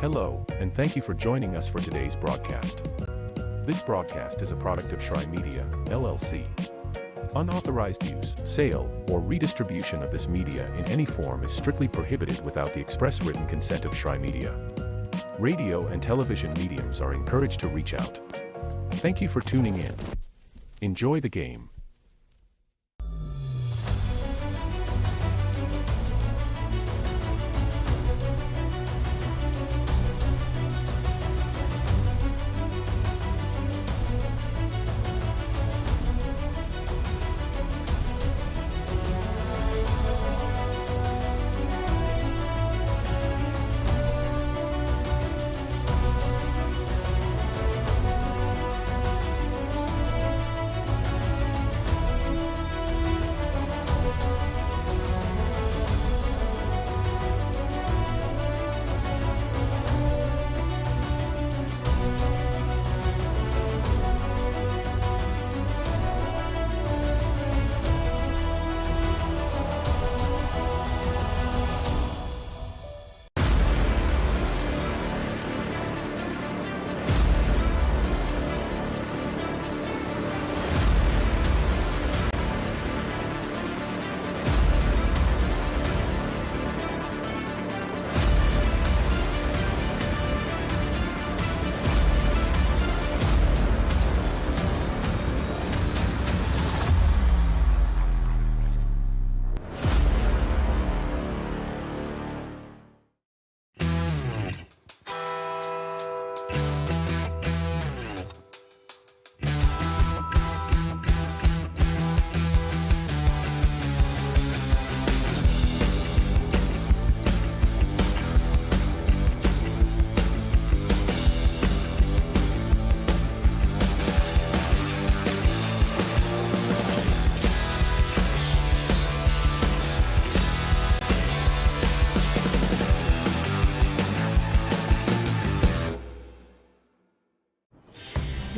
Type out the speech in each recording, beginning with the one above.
Hello, and thank you for joining us for today's broadcast. This broadcast is a product of Shry Media, LLC. Unauthorized use, sale, or redistribution of this media in any form is strictly prohibited without the express written consent of Shry Media. Radio and television mediums are encouraged to reach out. Thank you for tuning in. Enjoy the game.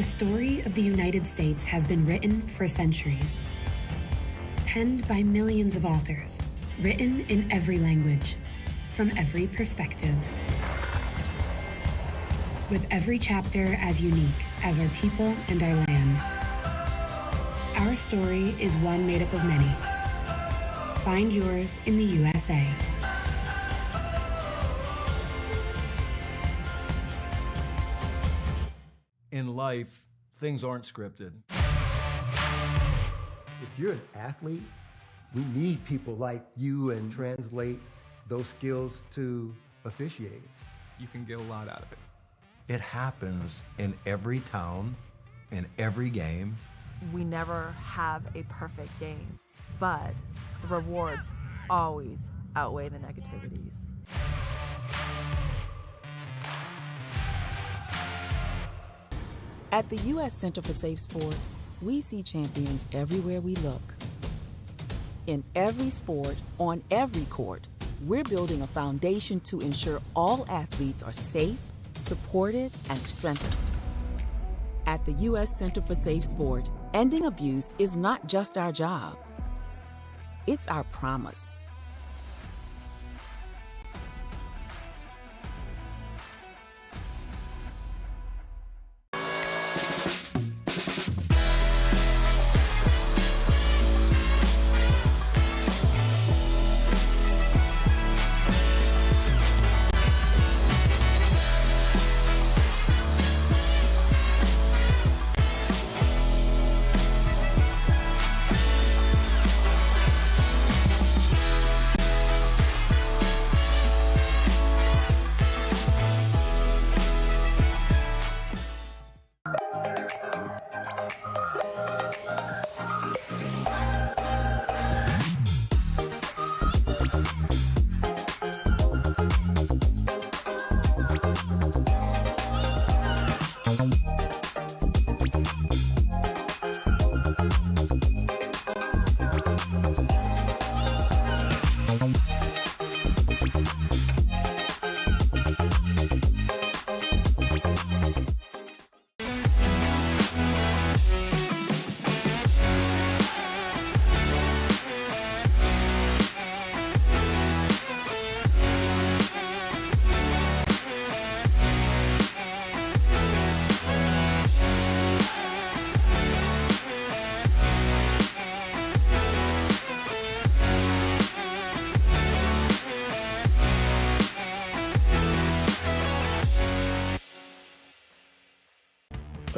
The story of the United States has been written for centuries. Penned by millions of authors, written in every language, from every perspective. With every chapter as unique as our people and our land. Our story is one made up of many. Find yours in the USA. In life, things aren't scripted. If you're an athlete, we need people like you and translate those skills to officiating. You can get a lot out of it. It happens in every town, in every game. We never have a perfect game, but the rewards always outweigh the negativities. At the U.S. Center for Safe Sport, we see champions everywhere we look. In every sport, on every court, we're building a foundation to ensure all athletes are safe, supported, and strengthened. At the U.S. Center for Safe Sport, ending abuse is not just our job. It's our promise.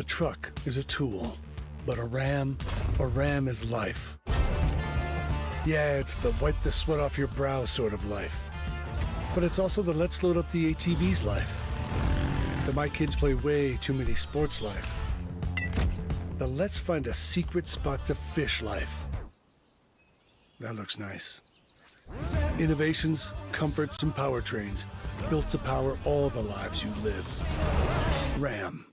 truck is a tool, but a Ram is life. Yeah, it's the wipe the sweat off your brow sort of life. But it's also the let's load up the ATV's life. The my kids play way too many sports life. The let's find a secret spot to fish life. That looks nice. Innovations, comforts, and powertrains built to power all the lives you live. Ram.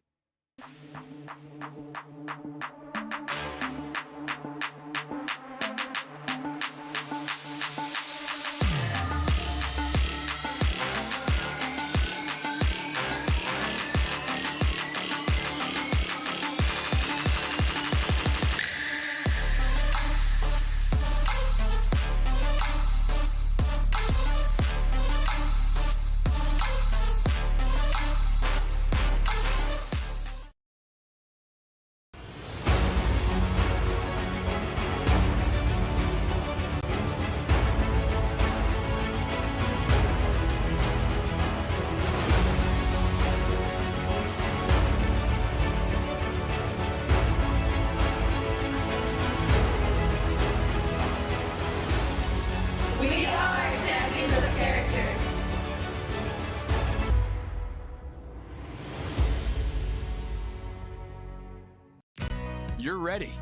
You're ready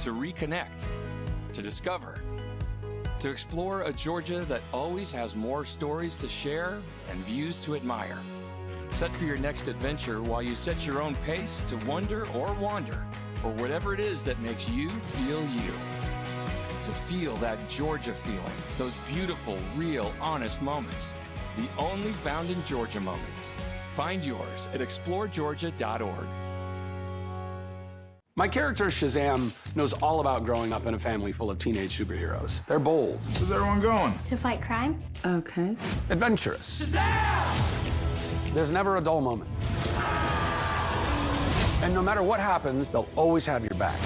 to reconnect, to discover, to explore a Georgia that always has more stories to share and views to admire. Set for your next adventure while you set your own pace to wonder or wander, or whatever it is that makes you feel you. To feel that Georgia feeling, those beautiful, real, honest moments. The only found in Georgia moments. Find yours at exploregeorgia.org. My character, Shazam, knows all about growing up in a family full of teenage superheroes. They're bold. Where's everyone going? To fight crime. Okay. Adventurous. Shazam! There's never a dull moment. And no matter what happens, they'll always have your back.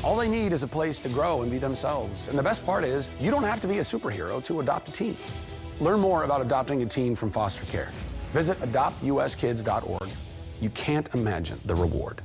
All they need is a place to grow and be themselves. And the best part is, you don't have to be a superhero to adopt a teen. Learn more about adopting a teen from foster care. Visit adoptuskids.org. You can't imagine the reward.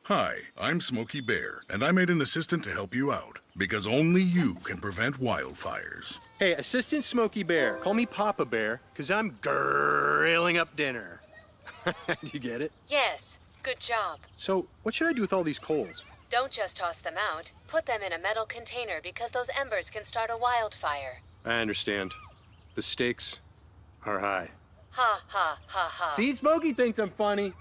Hi, I'm Smokey Bear, and I made an assistant to help you out, because only you can prevent wildfires. Hey, Assistant Smokey Bear, call me Papa Bear, because I'm grilling up dinner. Do you get it? Yes, good job. So, what should I do with all these coals? Don't just toss them out. Put them in a metal container because those embers can start a wildfire. I understand. The stakes are high. Ha, ha, ha, ha. See, Smokey thinks I'm funny.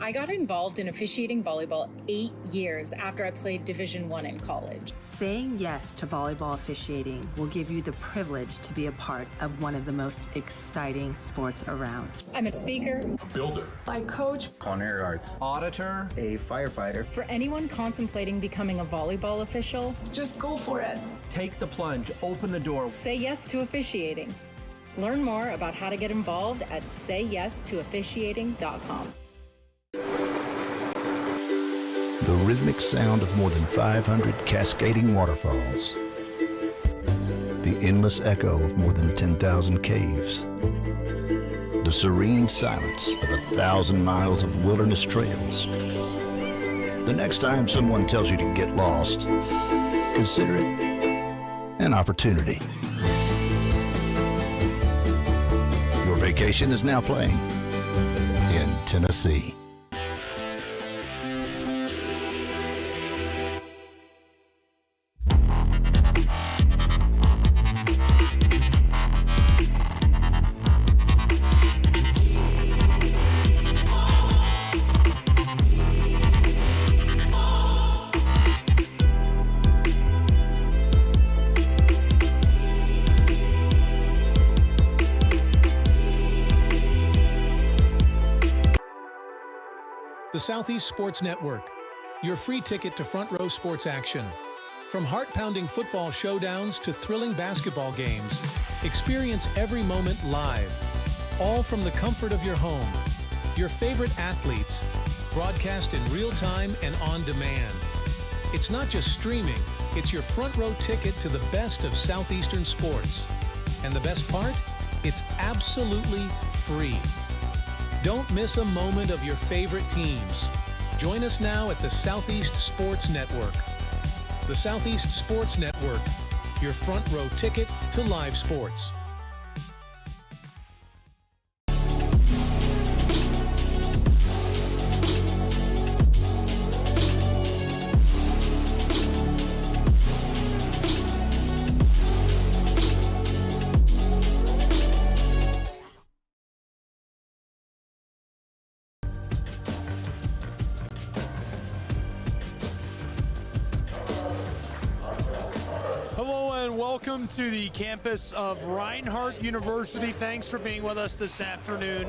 I got involved in officiating volleyball 8 years after I played Division I in college. Saying yes to volleyball officiating will give you the privilege to be a part of one of the most exciting sports around. I'm a speaker, A builder. I coach, culinary arts, auditor, a firefighter. For anyone contemplating becoming a volleyball official, just go for it. take the plunge, open the door. Say yes to officiating. Learn more about how to get involved at sayyestoofficiating.com. The rhythmic sound of more than 500 cascading waterfalls. The endless echo of more than 10,000 caves. The serene silence of 1,000 miles of wilderness trails. The next time someone tells you to get lost, consider it an opportunity. Your vacation is now playing in Tennessee. The Southeast Sports Network, your free ticket to front row sports action. From heart-pounding football showdowns to thrilling basketball games, experience every moment live, all from the comfort of your home. Your favorite athletes, broadcast in real time and on demand. It's not just streaming, it's your front row ticket to the best of Southeastern sports. And the best part? It's absolutely free. Don't miss a moment of your favorite teams. Join us now at the Southeast Sports Network. The Southeast Sports Network, your front row ticket to live sports. Welcome to the campus of Reinhardt University. Thanks for being with us this afternoon.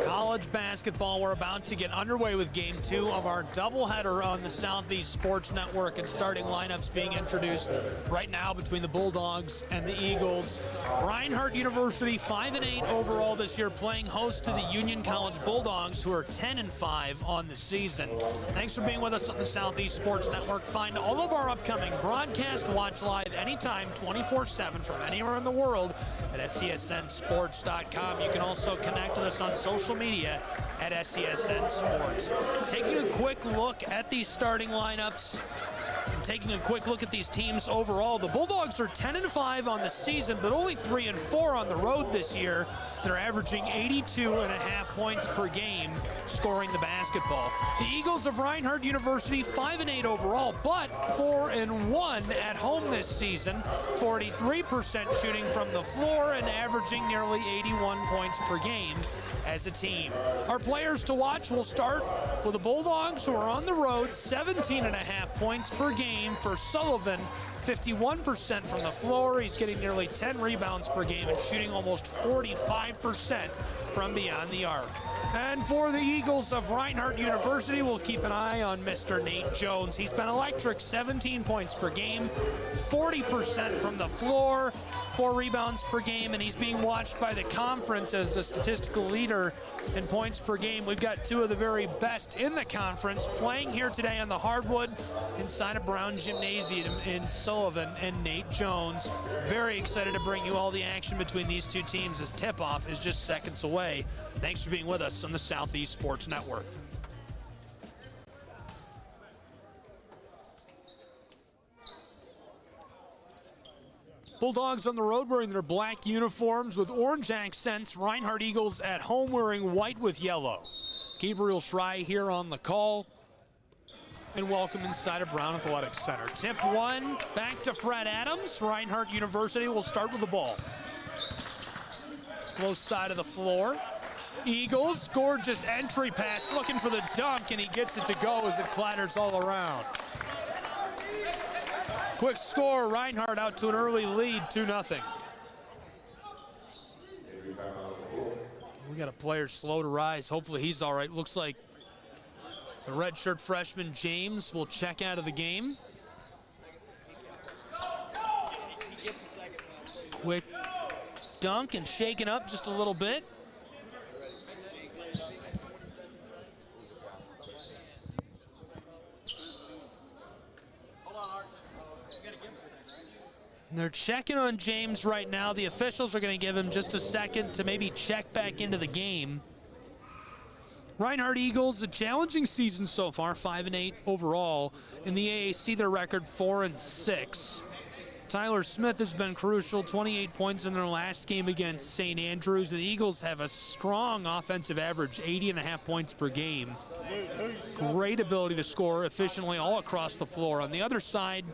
College basketball, we're about to get underway with Game 2 of our doubleheader on the Southeast Sports Network, and starting lineups being introduced right now between the Bulldogs and the Eagles. Reinhardt University 5-8 overall this year, playing host to the Union College Bulldogs, who are 10-5 on the season. Thanks for being with us on the Southeast Sports Network. Find all of our upcoming broadcasts, watch live anytime, 24/7 from anywhere in the world at SCSNsports.com. You can also connect with us on social media at SCSN Sports. Taking a quick look at these starting lineups, and taking a quick look at these teams overall, the Bulldogs are 10-5 on the season, but only 3-4 on the road this year. They're averaging 82.5 points per game scoring the basketball. The Eagles of Reinhardt University 5-8 overall, but 4-1 at home this season. 43% shooting from the floor and averaging nearly 81 points per game as a team. Our players to watch will start with the Bulldogs, who are on the road, 17.5 points per game for Sullivan. 51% from the floor. He's getting nearly 10 rebounds per game and shooting almost 45% from beyond the arc. And for the Eagles of Reinhardt University, we'll keep an eye on Mr. Nate Jones. He's been electric, 17 points per game, 40% from the floor, 4 rebounds per game, and he's being watched by the conference as a statistical leader in points per game. We've got two of the very best in the conference playing here today on the hardwood inside of Brown Gymnasium in Sullivan and Nate Jones. Very excited to bring you all the action between these two teams as tip-off is just seconds away. Thanks for being with us on the Southeast Sports Network. Bulldogs on the road wearing their black uniforms with orange accents. Reinhardt Eagles at home wearing white with yellow. Gabriel Schrei here on the call. And welcome inside of Brown Athletics Center. Tip one, back to Fred Adams. Reinhardt University will start with the ball. Close side of the floor. Eagles, gorgeous entry pass, looking for the dunk, and he gets it to go as it clatters all around. Quick score, Reinhardt out to an early lead, 2-0. We got a player slow to rise. Hopefully he's all right. Looks like the redshirt freshman James will check out of the game. Quick dunk and shaken up just a little bit. They're checking on James right now. The officials are going to give him just a second to maybe check back into the game. Reinhardt Eagles, a challenging season so far, 5-8 overall. In the AAC, their record 4-6. Tyler Smith has been crucial, 28 points in their last game against St. Andrews. The Eagles have a strong offensive average, 80.5 points per game. Great ability to score efficiently all across the floor. On the other side,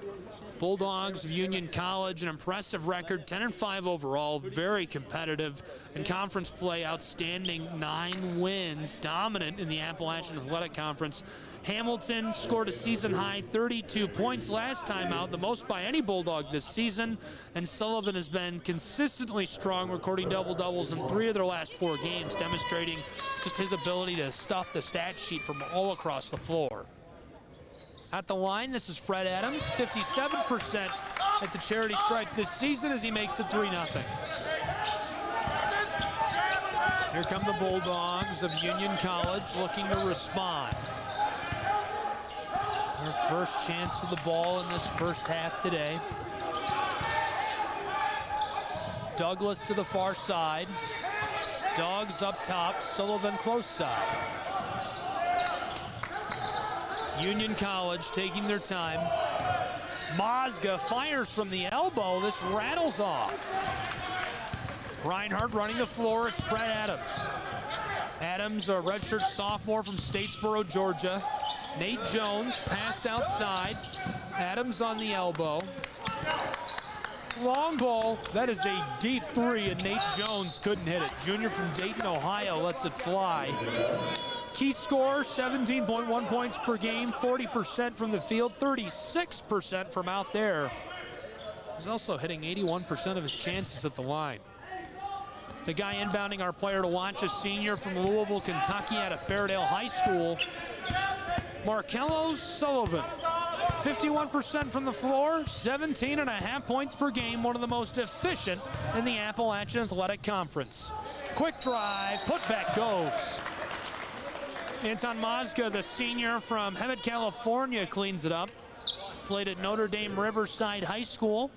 Bulldogs of Union College, an impressive record, 10-5 overall, very competitive. In conference play, outstanding, 9 wins, dominant in the Appalachian Athletic Conference. Hamilton scored a season-high 32 points last time out, the most by any Bulldog this season. And Sullivan has been consistently strong, recording double-doubles in 3 of their last 4 games, demonstrating just his ability to stuff the stat sheet from all across the floor. At the line, this is Fred Adams, 57% at the charity stripe this season as he makes it 3-0. Here come the Bulldogs of Union College looking to respond. Their first chance of the ball in this first half today. Douglas to the far side. Dogs up top, Sullivan close side. Union College taking their time. Mazga fires from the elbow. This rattles off. Reinhardt running the floor. It's Fred Adams. Adams, a redshirt sophomore from Statesboro, Georgia. Nate Jones passed outside. Adams on the elbow. Long ball. That is a deep 3, and Nate Jones couldn't hit it. Junior from Dayton, Ohio lets it fly. Key score, 17.1 points per game, 40% from the field, 36% from out there. He's also hitting 81% of his chances at the line. The guy inbounding our player to watch, a senior from Louisville, Kentucky, out of Fairdale High School. Markello Sullivan, 51% from the floor, 17.5 points per game, one of the most efficient in the Appalachian Athletic Conference. Quick drive, putback goes. Anton Mazga, the senior from Hemet, California, cleans it up. Played at Notre Dame Riverside High School.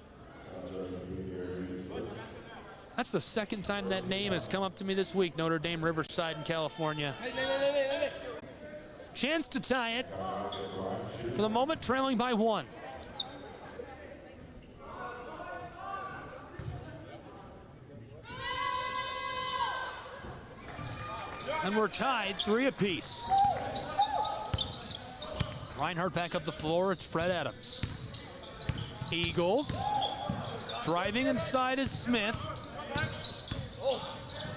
That's the second time that name has come up to me this week, Notre Dame Riverside in California. Chance to tie it. For the moment, trailing by 1. And we're tied 3 apiece. Reinhardt back up the floor. It's Fred Adams. Eagles driving inside is Smith.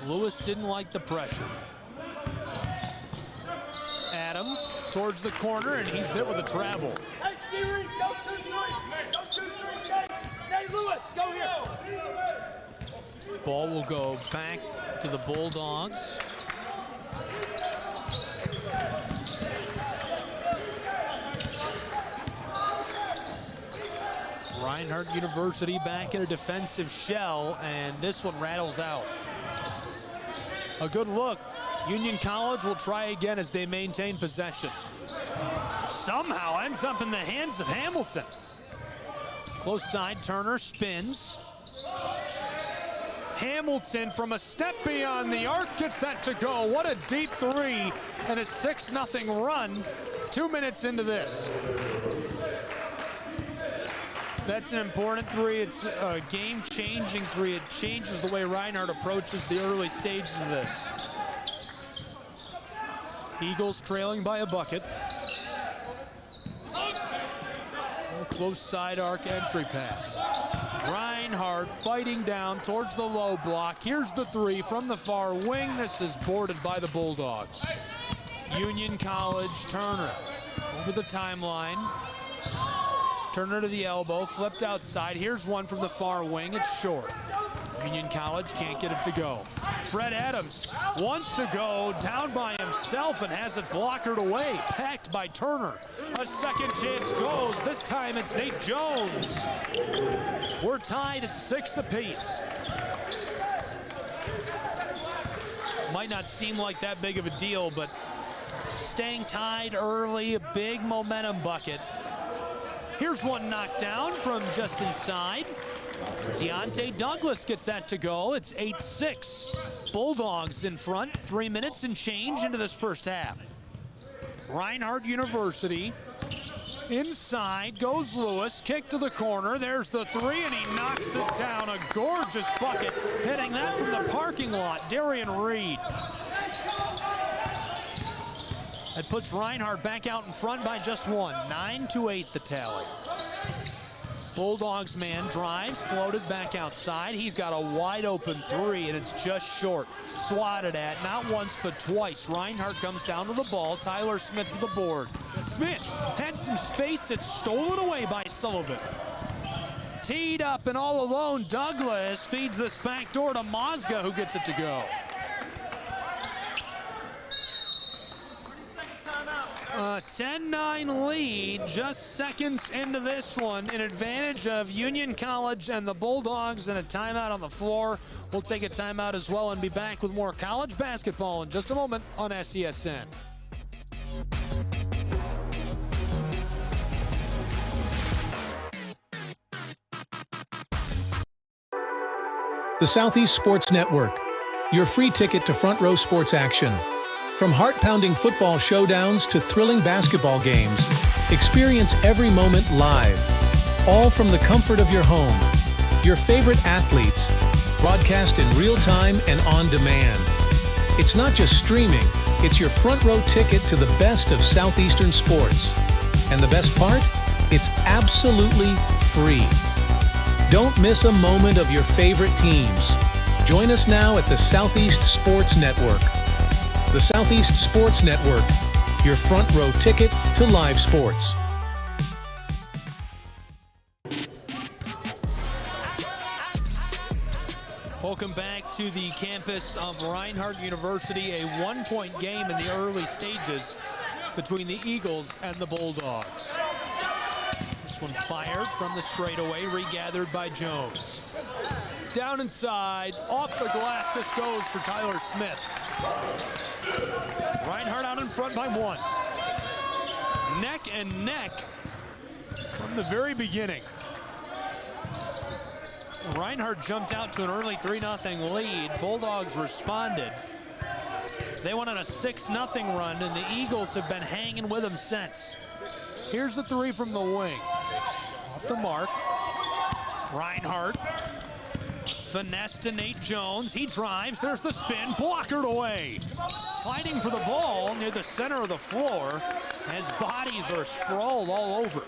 Lewis didn't like the pressure. Adams towards the corner, and he's hit with a travel. Hey, D-Reed, go 2-3. Hey, Lewis, go here. Ball will go back to the Bulldogs. Reinhardt University back in a defensive shell, and this one rattles out. A good look. Union College will try again as they maintain possession. Somehow ends up in the hands of Hamilton. Close side, Turner spins. Hamilton from a step beyond the arc gets that to go. What a deep 3 and a 6-0 run 2 minutes into this. That's an important three. It's a game-changing three. It changes the way Reinhardt approaches the early stages of this. Eagles trailing by a bucket. A close side arc entry pass. Reinhardt fighting down towards the low block. Here's the three from the far wing. This is boarded by the Bulldogs. Union College, Turner over the timeline. Turner to the elbow, flipped outside. Here's one from the far wing. It's short. Union College can't get it to go. Fred Adams wants to go down by himself and has it blockered away. Packed by Turner. A second chance goes. This time it's Nate Jones. We're tied at 6 apiece. Might not seem like that big of a deal, but staying tied early, a big momentum bucket. Here's one knocked down from just inside. Deontay Douglas gets that to go. It's 8-6. Bulldogs in front, 3 minutes and change into this first half. Reinhardt University. Inside goes Lewis, kick to the corner. There's the three, and he knocks it down. A gorgeous bucket, hitting that from the parking lot. Darian Reed. That puts Reinhardt back out in front by just one. 9-8 the tally. Bulldogs man drives, floated back outside. He's got a wide open three, and it's just short. Swatted at, not once but twice. Reinhardt comes down to the ball. Tyler Smith with the board. Smith had some space. It's stolen away by Sullivan. Teed up and all alone. Douglas feeds this back door to Mozga, who gets it to go. A 10-9 lead, just seconds into this one, in advantage of Union College and the Bulldogs, and a timeout on the floor. We'll take a timeout as well and be back with more college basketball in just a moment on SESN. The Southeast Sports Network, your free ticket to front row sports action. From heart-pounding football showdowns to thrilling basketball games, experience every moment live, all from the comfort of your home. Your favorite athletes, broadcast in real time and on demand. It's not just streaming, it's your front row ticket to the best of Southeastern sports. And the best part? It's absolutely free. Don't miss a moment of your favorite teams. Join us now at the Southeast Sports Network. The Southeast Sports Network, your front row ticket to live sports. Welcome back to the campus of Reinhardt University. A one-point game in the early stages between the Eagles and the Bulldogs. This one fired from the straightaway, regathered by Jones. Down inside, off the glass, this goes for Tyler Smith. Reinhardt out in front by one. Neck and neck from the very beginning. Reinhardt jumped out to an early 3-0 lead. Bulldogs responded. They went on a 6-0 run, and the Eagles have been hanging with them since. Here's the three from the wing. Off the mark. Reinhardt. Finesse to Nate Jones. He drives. There's the spin. Blockered away. Fighting for the ball near the center of the floor as bodies are sprawled all over.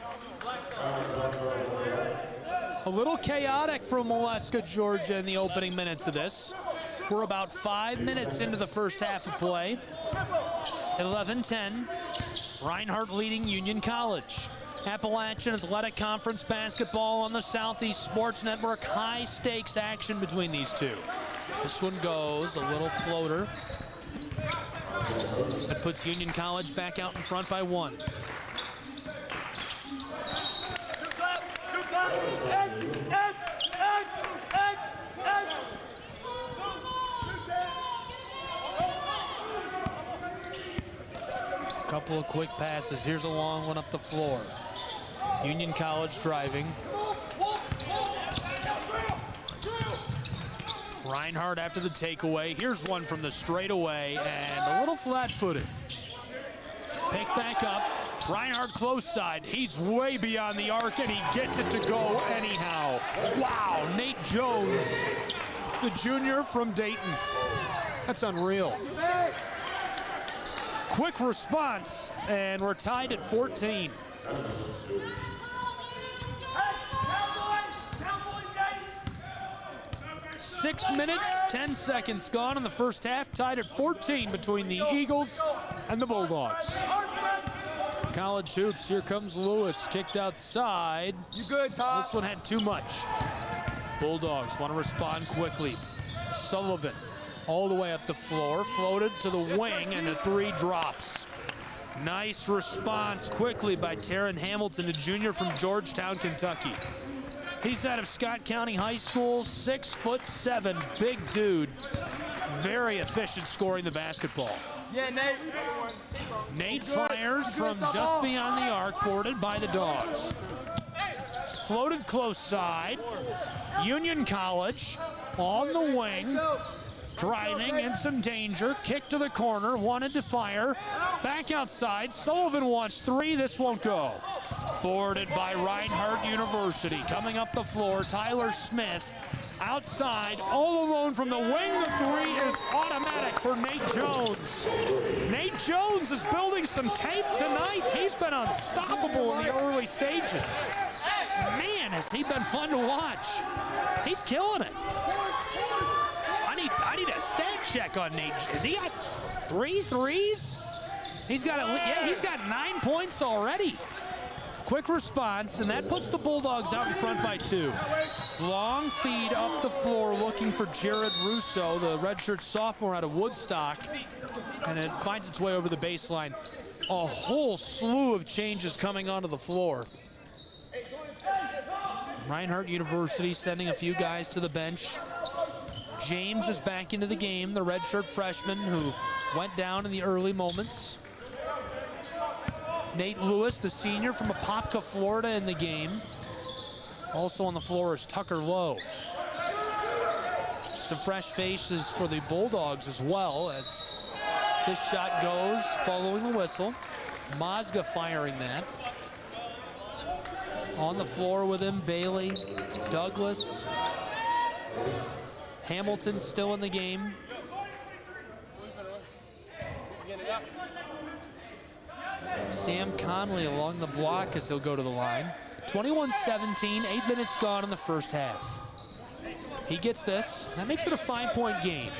A little chaotic from Molesca, Georgia in the opening minutes of this. We're about 5 minutes into the first half of play. 11-10. Reinhardt leading Union College. Appalachian Athletic Conference basketball on the Southeast Sports Network. High stakes action between these two. This one goes, a little floater. That puts Union College back out in front by one. Couple of quick passes. Here's a long one up the floor. Union College driving. Reinhardt after the takeaway. Here's one from the straightaway and a little flat-footed. Picked back up Reinhardt close side. He's way beyond the arc, and he gets it to go anyhow. Wow, Nate Jones, the junior from Dayton. That's unreal. Quick response, and we're tied at 14. 6 minutes, 10 seconds gone in the first half, tied at 14 between the Eagles and the Bulldogs. College hoops, here comes Lewis, kicked outside. You good, Todd? This one had too much. Bulldogs want to respond quickly. Sullivan all the way up the floor, floated to the wing, and the three drops. Nice response quickly by Taron Hamilton, the junior from Georgetown, Kentucky. He's out of Scott County High School, 6'7", big dude. Very efficient scoring the basketball. Yeah, Nate. Nate fires from just beyond the arc, boarded by the Dogs. Floated close side. Union College on the wing. Driving in some danger. Kick to the corner. Wanted to fire. Back outside. Sullivan wants three. This won't go. Boarded by Reinhardt University. Coming up the floor, Tyler Smith. Outside, all alone from the wing. The three is automatic for Nate Jones. Nate Jones is building some tape tonight. He's been unstoppable in the early stages. Man, has he been fun to watch. He's killing it. I need a stat check on Nate. Has he got 3 threes? He's got he's got 9 points already. Quick response, and that puts the Bulldogs out in front by 2. Long feed up the floor looking for Jared Russo, the redshirt sophomore out of Woodstock, and it finds its way over the baseline. A whole slew of changes coming onto the floor. Reinhardt University sending a few guys to the bench. James is back into the game, the redshirt freshman who went down in the early moments. Nate Lewis, the senior from Apopka, Florida, in the game. Also on the floor is Tucker Lowe. Some fresh faces for the Bulldogs as well as this shot goes following the whistle. Mazga firing that. On the floor with him, Bailey, Douglas. Hamilton still in the game. Sam Conley along the block as he'll go to the line. 21-17, 8 minutes gone in the first half. He gets this. That makes it a 5-point game.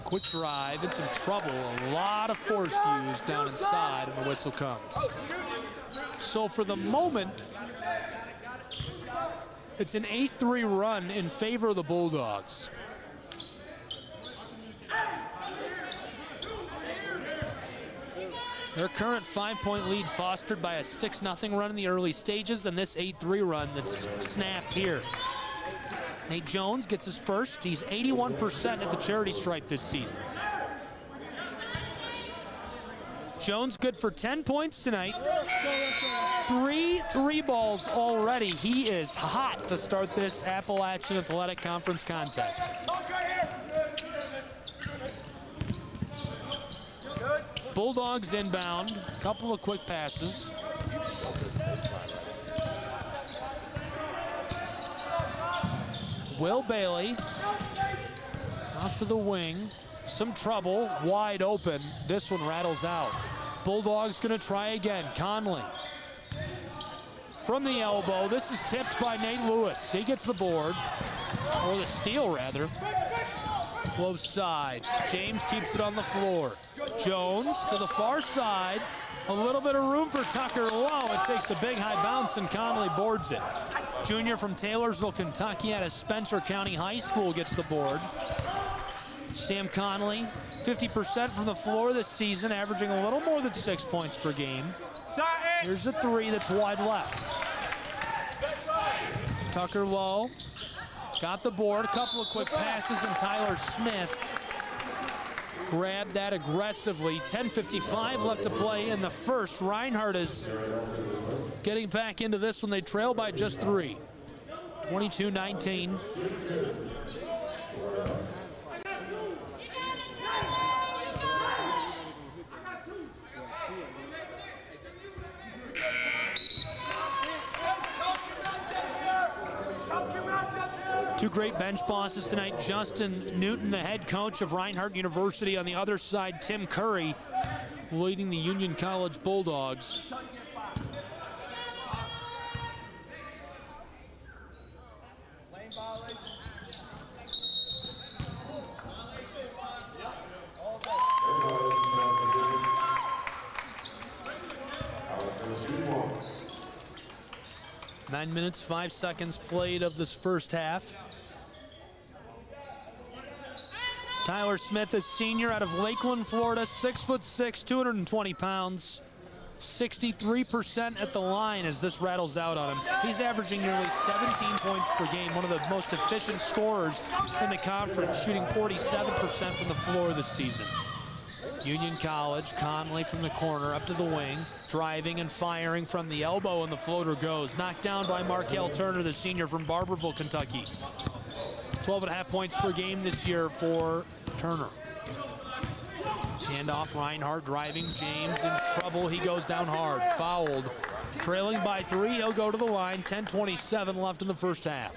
Quick drive and some trouble. A lot of force used down inside, and the whistle comes. So for the moment, it's an 8-3 run in favor of the Bulldogs. Their current 5-point lead fostered by a 6-0 run in the early stages, and this 8-3 run that's snapped here. Nate Jones gets his first. He's 81% at the charity stripe this season. Jones good for 10 points tonight. 3 3-balls already. He is hot to start this Appalachian Athletic Conference contest. Bulldogs inbound, couple of quick passes. Will Bailey off to the wing, some trouble, wide open. This one rattles out. Bulldogs gonna try again. Conley from the elbow. This is tipped by Nate Lewis. He gets the board, or the steal rather. Close side. James keeps it on the floor. Jones to the far side. A little bit of room for Tucker Lowe. It takes a big high bounce and Conley boards it. Junior from Taylorsville, Kentucky out of Spencer County High School gets the board. Sam Conley, 50% from the floor this season, averaging a little more than 6 points per game. Here's a three that's wide left. Tucker Lowe got the board, a couple of quick passes, and Tyler Smith grabbed that aggressively. 10:55 left to play in the first. Reinhardt is getting back into this one. They trail by just 3. 22-19. Two great bench bosses tonight. Justin Newton, the head coach of Reinhardt University. On the other side, Tim Curry leading the Union College Bulldogs. Nine minutes, 5 seconds played of this first half. Tyler Smith is senior out of Lakeland, Florida, 6'6", 220 pounds. 63% at the line as this rattles out on him. He's averaging nearly 17 points per game, one of the most efficient scorers in the conference, shooting 47% from the floor this season. Union College, Conley from the corner up to the wing, driving and firing from the elbow, and the floater goes. Knocked down by Markel Turner, the senior from Barberville, Kentucky. 12.5 points per game this year for Turner. Handoff, Reinhardt driving, James in trouble. He goes down hard, fouled. Trailing by 3, he'll go to the line. 10:27 left in the first half.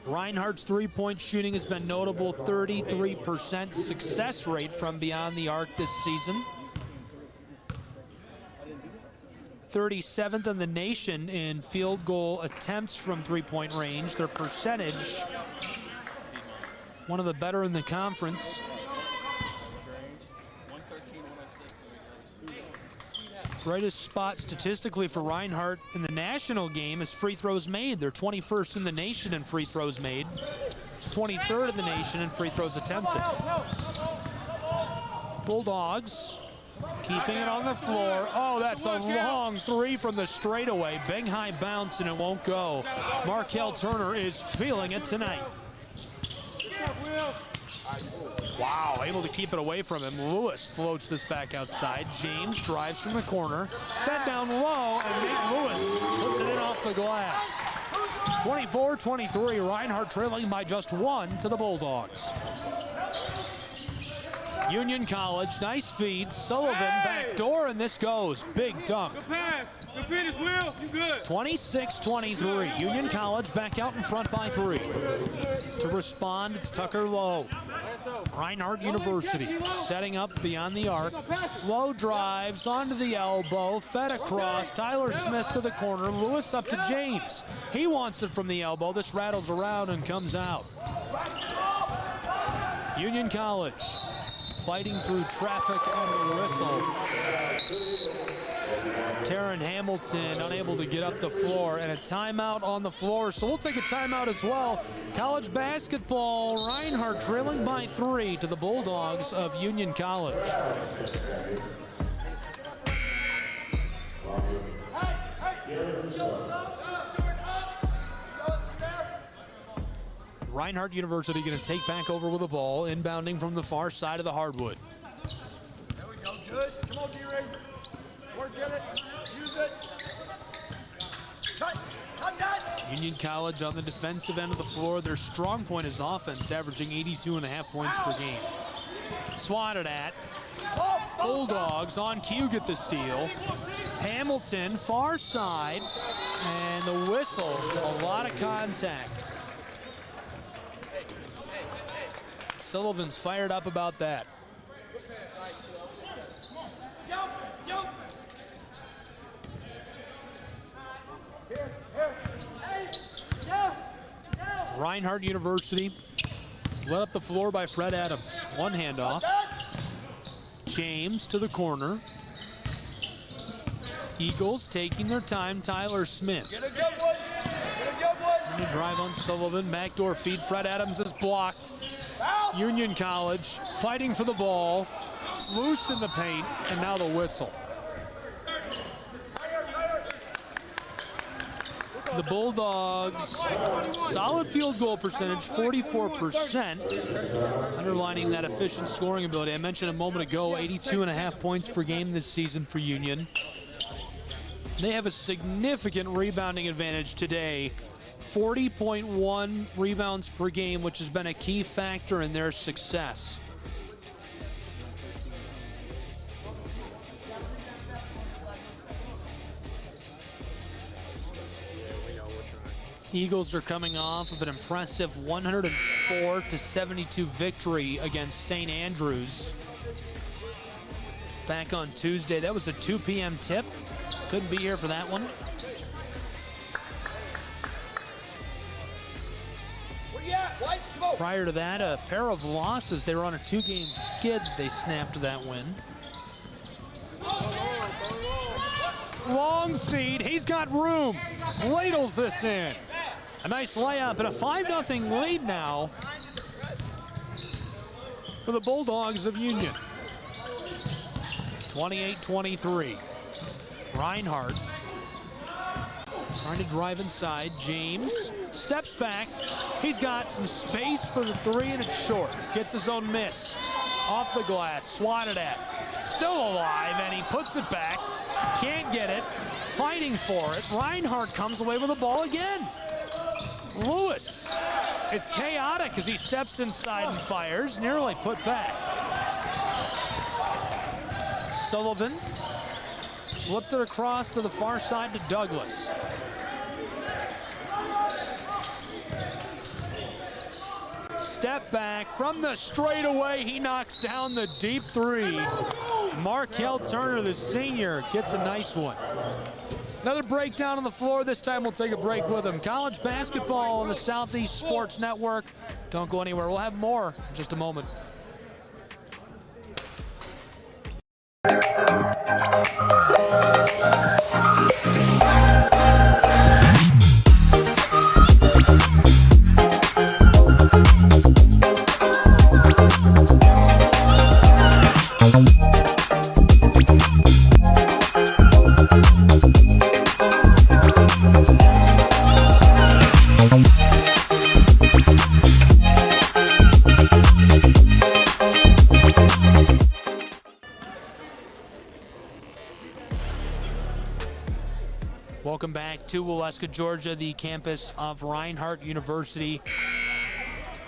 Reinhardt's three-point shooting has been notable, 33% success rate from beyond the arc this season. 37th in the nation in field goal attempts from three-point range. Their percentage, one of the better in the conference. Brightest spot statistically for Reinhardt in the national game is free throws made. They're 21st in the nation in free throws made, 23rd in the nation in free throws attempted. Bulldogs keeping it on the floor. Oh, that's a long three from the straightaway. Big high bounce, and it won't go. Markel Turner is feeling it tonight. Wow, able to keep it away from him. Lewis floats this back outside. James drives from the corner. Fed down low, and Nate Lewis puts it in off the glass. 24-23, Reinhardt trailing by just 1 to the Bulldogs. Union College, nice feed. Sullivan back door, and this goes. Big dunk. Good pass. Good finish, Will. You good. 26-23. Union College back out in front by 3. To respond, it's Tucker Lowe. Reinhardt University setting up beyond the arc. Lowe drives onto the elbow, fed across. Tyler Smith to the corner. Lewis up to James. He wants it from the elbow. This rattles around and comes out. Union College fighting through traffic and the whistle. Taryn Hamilton unable to get up the floor, and a timeout on the floor, so we'll take a timeout as well. College basketball, Reinhardt trailing by 3 to the Bulldogs of Union College. Reinhardt University going to take back over with the ball, inbounding from the far side of the hardwood. There we go, good. Come on, D-Ray. Work at it. Use it. Cut that. Union College on the defensive end of the floor. Their strong point is offense, averaging 82.5 points per game. Swatted at. Bulldogs on cue get the steal. Hamilton, far side, and the whistle. A lot of contact. Sullivan's fired up about that. Reinhardt University led up the floor by Fred Adams. One handoff. James to the corner. Eagles taking their time. Tyler Smith. Get a good one. Get a good one. And the drive on Sullivan. Backdoor feed. Fred Adams is blocked. Union College fighting for the ball. Loose in the paint. And now the whistle. The Bulldogs, solid field goal percentage, 44%, underlining that efficient scoring ability. I mentioned a moment ago, 82.5 points per game this season for Union. They have a significant rebounding advantage today, 40.1 rebounds per game, which has been a key factor in their success. Eagles are coming off of an impressive 104-72 victory against St. Andrews back on Tuesday. That was a 2 p.m. tip. Couldn't be here for that one. Prior to that, a pair of losses. They were on a 2-game skid. They snapped that win. Long feed. He's got room. Ladles this in. A nice layup and a 5-0 lead now for the Bulldogs of Union. 28-23. Reinhardt trying to drive inside. James steps back. He's got some space for the 3 and it's short. Gets his own miss. Off the glass, swatted at. Still alive and he puts it back. Can't get it. Fighting for it. Reinhardt comes away with the ball again. Lewis. It's chaotic as he steps inside and fires. Nearly put back. Sullivan flipped it across to the far side to Douglas. Step back from the straightaway. He knocks down the deep 3. Markel Turner, the senior, gets a nice one. Another breakdown on the floor. This time we'll take a break with him. College basketball on the Southeast Sports Network. Don't go anywhere. We'll have more in just a moment. Welcome back to Waleska, Georgia, the campus of Reinhardt University.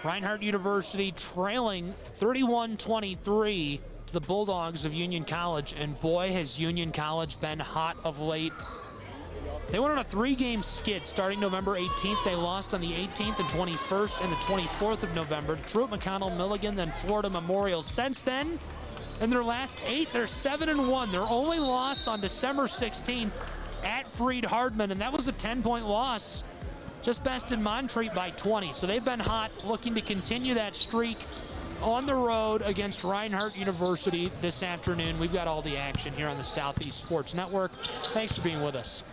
Reinhardt University trailing 31-23 to the Bulldogs of Union College, and boy, has Union College been hot of late. They went on a 3-game skid starting November 18th. They lost on the 18th and 21st and the 24th of November. Truett, McConnell, Milligan, then Florida Memorial. Since then, in their last 8, they're 7-1. Their only loss on December 16th at Freed-Hardman, and that was a 10-point loss. Just bested Montreat by 20. So they've been hot, looking to continue that streak on the road against Reinhardt University this afternoon. We've got all the action here on the Southeast Sports Network. Thanks for being with us.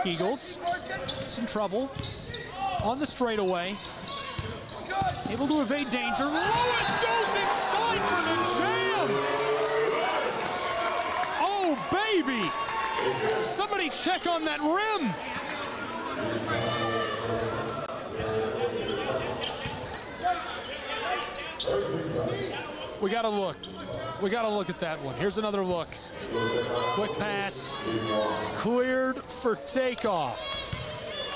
Eagles, some trouble on the straightaway. Able to evade danger. Lewis goes inside for the jam! Oh, baby! Somebody check on that rim! We gotta look. We gotta look at that one. Here's another look. Quick pass. Cleared for takeoff.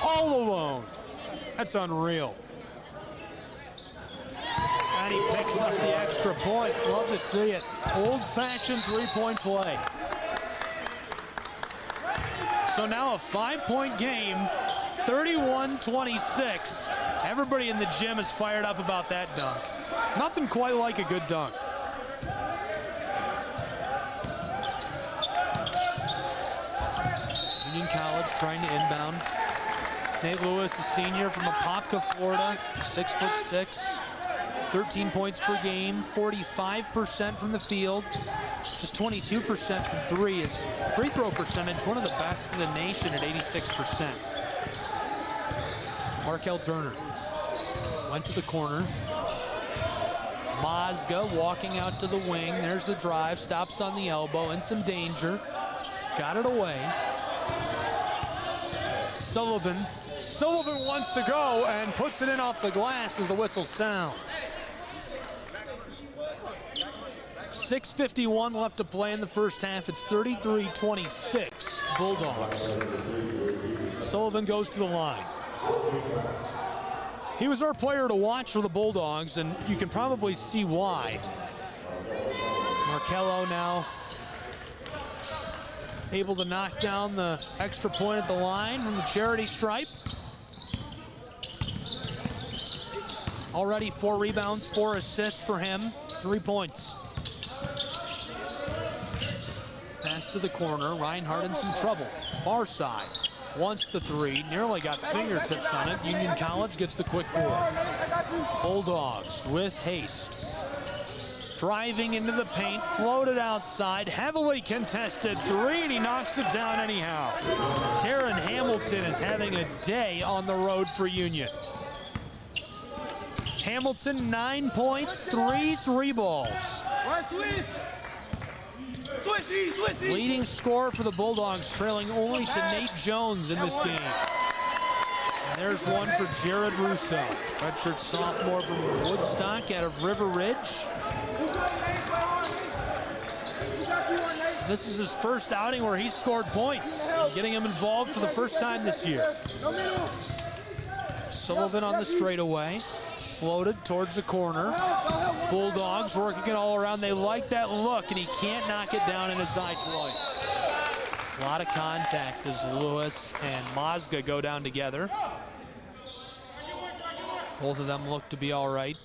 All alone. That's unreal. And he picks up the extra point. Love to see it. Old-fashioned three-point play. So now a 5-point game, 31-26. Everybody in the gym is fired up about that dunk. Nothing quite like a good dunk. Union College trying to inbound. Nate Lewis, a senior from Apopka, Florida, 6'6", 13 points per game, 45% from the field, just 22% from 3. His free throw percentage, one of the best in the nation at 86%. Markel Turner went to the corner. Mazga walking out to the wing. There's the drive, stops on the elbow, in some danger. Got it away. Sullivan wants to go and puts it in off the glass as the whistle sounds. 6:51 left to play in the first half. It's 33-26 Bulldogs. Sullivan goes to the line. He was our player to watch for the Bulldogs, and you can probably see why. Markello now able to knock down the extra point at the line from the charity stripe. Already 4 rebounds, 4 assists for him, 3 points. Pass to the corner, Reinhardt in some trouble. Far side, wants the 3, nearly got fingertips on it. Union College gets the quick board. Bulldogs with haste. Driving into the paint, floated outside, heavily contested 3, and he knocks it down anyhow. Taryn Hamilton is having a day on the road for Union. Hamilton, 9 points, 3 3-balls. Leading scorer for the Bulldogs, trailing only to Nate Jones in this game. And there's one for Jared Russo, redshirt sophomore from Woodstock out of River Ridge. This is his first outing where he's scored points, getting him involved for the first time this year. Sullivan on the straightaway. Floated towards the corner. Bulldogs working it all around. They like that look, and he can't knock it down in his eye twice. A lot of contact as Lewis and Mazga go down together. Both of them look to be all right.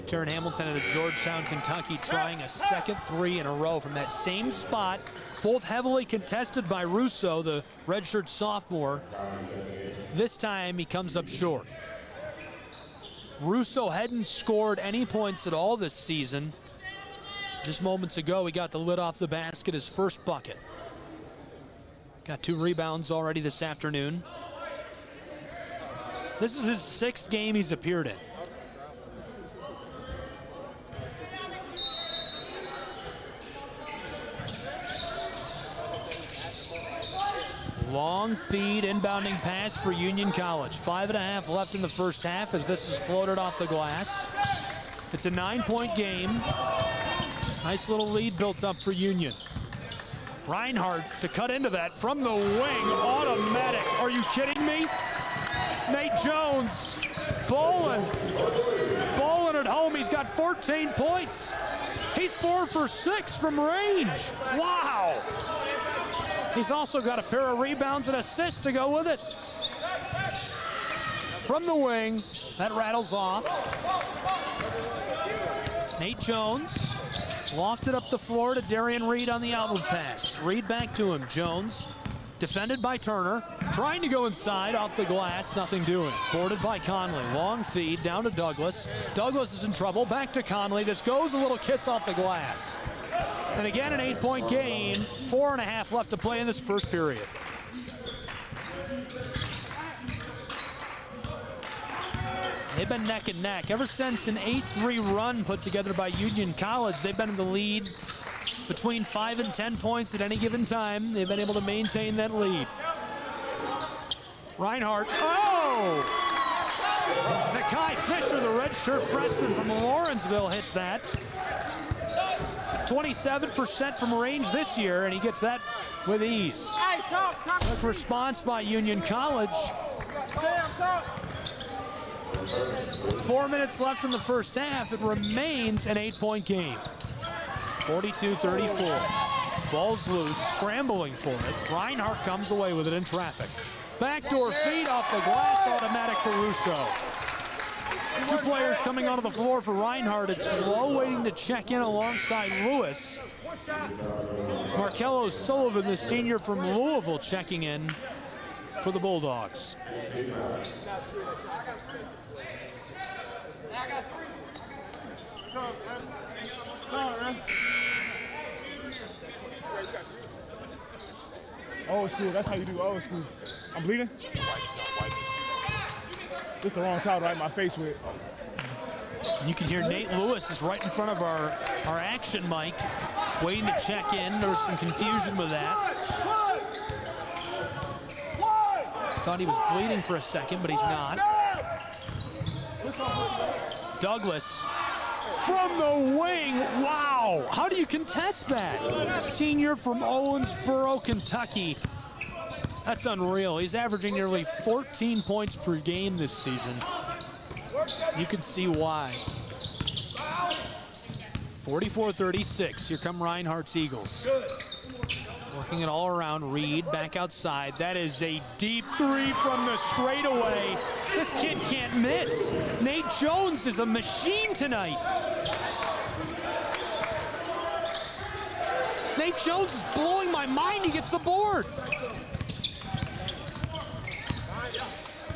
Taryn Hamilton out of Georgetown, Kentucky, trying a second 3 in a row from that same spot. Both heavily contested by Russo, the redshirt sophomore. This time he comes up short. Russo hadn't scored any points at all this season. Just moments ago, he got the lid off the basket, his first bucket. Got 2 rebounds already this afternoon. This is his 6th game he's appeared in. Long feed, inbounding pass for Union College. 5.5 left in the first half as this is floated off the glass. It's a 9-point game. Nice little lead built up for Union. Reinhardt to cut into that from the wing, automatic. Are you kidding me? Nate Jones, bowling at home. He's got 14 points. He's 4 for 6 from range. Wow. He's also got a pair of rebounds and assists to go with it. From the wing, that rattles off. Nate Jones lofted up the floor to Darian Reed on the outlet pass. Reed back to him. Jones defended by Turner, trying to go inside off the glass, nothing doing. Boarded by Conley. Long feed down to Douglas. Douglas is in trouble. Back to Conley. This goes a little kiss off the glass. And again, an 8-point game. 4.5 left to play in this first period. They've been neck and neck. Ever since an 8-3 run put together by Union College, they've been in the lead between 5 and 10 points at any given time. They've been able to maintain that lead. Reinhardt, oh! Nakai Fisher, the redshirt freshman from Lawrenceville, hits that. 27% from range this year, and he gets that with ease. Quick response by Union College. 4 minutes left in the first half. It remains an 8-point game. 42-34. Ball's loose, scrambling for it. Reinhardt comes away with it in traffic. Backdoor feed off the glass, automatic for Russo. 2 players coming onto the floor for Reinhardt. It's Lowe waiting to check in alongside Lewis. Markello Sullivan, the senior from Louisville, checking in for the Bulldogs. Old school, that's how you do old school. I'm bleeding? This is the wrong towel to wipe my face with. You can hear Nate Lewis is right in front of our action mic, waiting to check in. There was some confusion with that. Thought he was bleeding for a second, but he's not. Douglas from the wing. Wow, how do you contest that? Senior from Owensboro, Kentucky. That's unreal. He's averaging nearly 14 points per game this season. You can see why. 44-36. Here come Reinhardt's Eagles. Working it all around. Reed back outside. That is a deep three from the straightaway. This kid can't miss. Nate Jones is a machine tonight. Nate Jones is blowing my mind. He gets the board.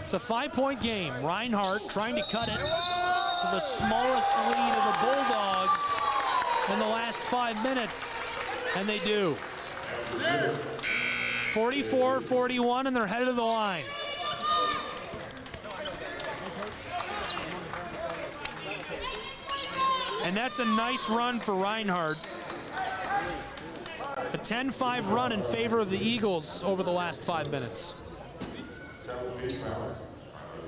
It's a 5-point game. Reinhardt trying to cut it to the smallest lead of the Bulldogs in the last 5 minutes, and they do. 44-41, and they're headed to the line. And that's a nice run for Reinhardt. A 10-5 run in favor of the Eagles over the last 5 minutes.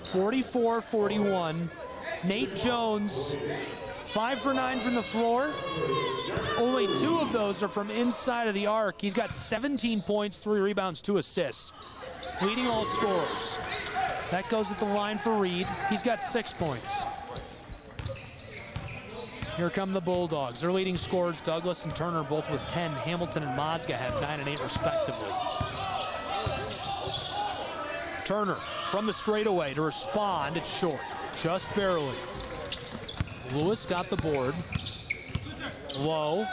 44-41. Nate Jones, 5 for 9 from the floor. Only 2 of those are from inside of the arc. He's got 17 points, 3 rebounds, 2 assists. Leading all scorers. That goes at the line for Reed. He's got 6 points. Here come the Bulldogs. Their leading scorers, Douglas and Turner, both with 10. Hamilton and Mozga have 9 and 8 respectively. Turner from the straightaway to respond. It's short, just barely. Lewis got the board. Low.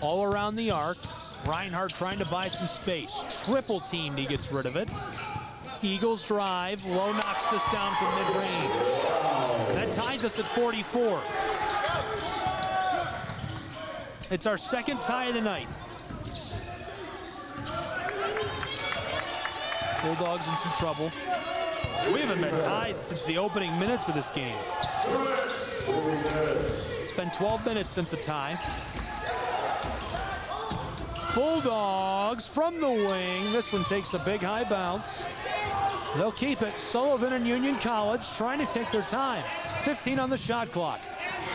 All around the arc. Reinhardt trying to buy some space. Triple teamed, he gets rid of it. Eagles drive. Low knocks this down from mid-range. That ties us at 44. It's our second tie of the night. Bulldogs in some trouble. We haven't been tied since the opening minutes of this game. It's been 12 minutes since a tie. Bulldogs from the wing. This one takes a big high bounce. They'll keep it. Sullivan and Union College trying to take their time. 15 on the shot clock.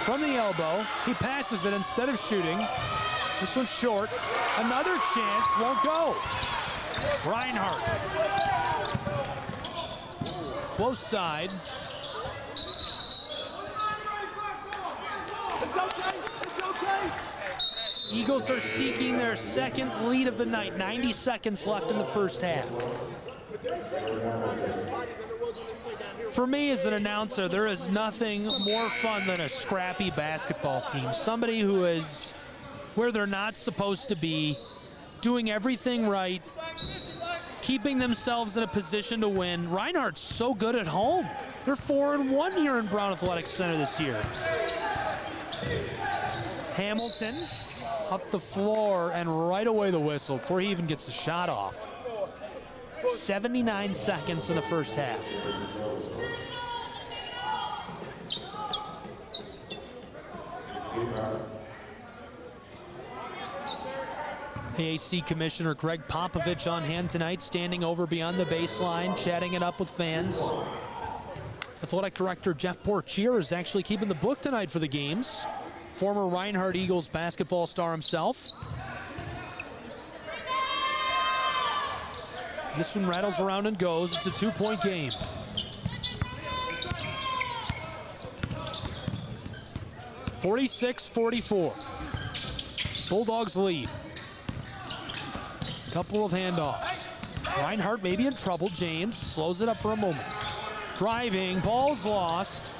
From the elbow, he passes it instead of shooting. This one's short. Another chance, won't go. Reinhardt. Close side. It's okay. It's okay. Eagles are seeking their second lead of the night. 90 seconds left in the first half. For me as an announcer, there is nothing more fun than a scrappy basketball team. Somebody who is where they're not supposed to be, doing everything right, keeping themselves in a position to win. Reinhardt's so good at home. They're 4-1 here in Brown Athletic Center this year. Hamilton up the floor and right away the whistle before he even gets the shot off. 79 seconds in the first half. AAC Commissioner Greg Popovich on hand tonight, standing over beyond the baseline, chatting it up with fans. Athletic Director Jeff Portier is actually keeping the book tonight for the games. Former Reinhardt Eagles basketball star himself. This one rattles around and goes. It's a 2-point game. (46-44). Bulldogs lead. Couple of handoffs. Reinhardt maybe in trouble. James slows it up for a moment. Driving, ball's lost.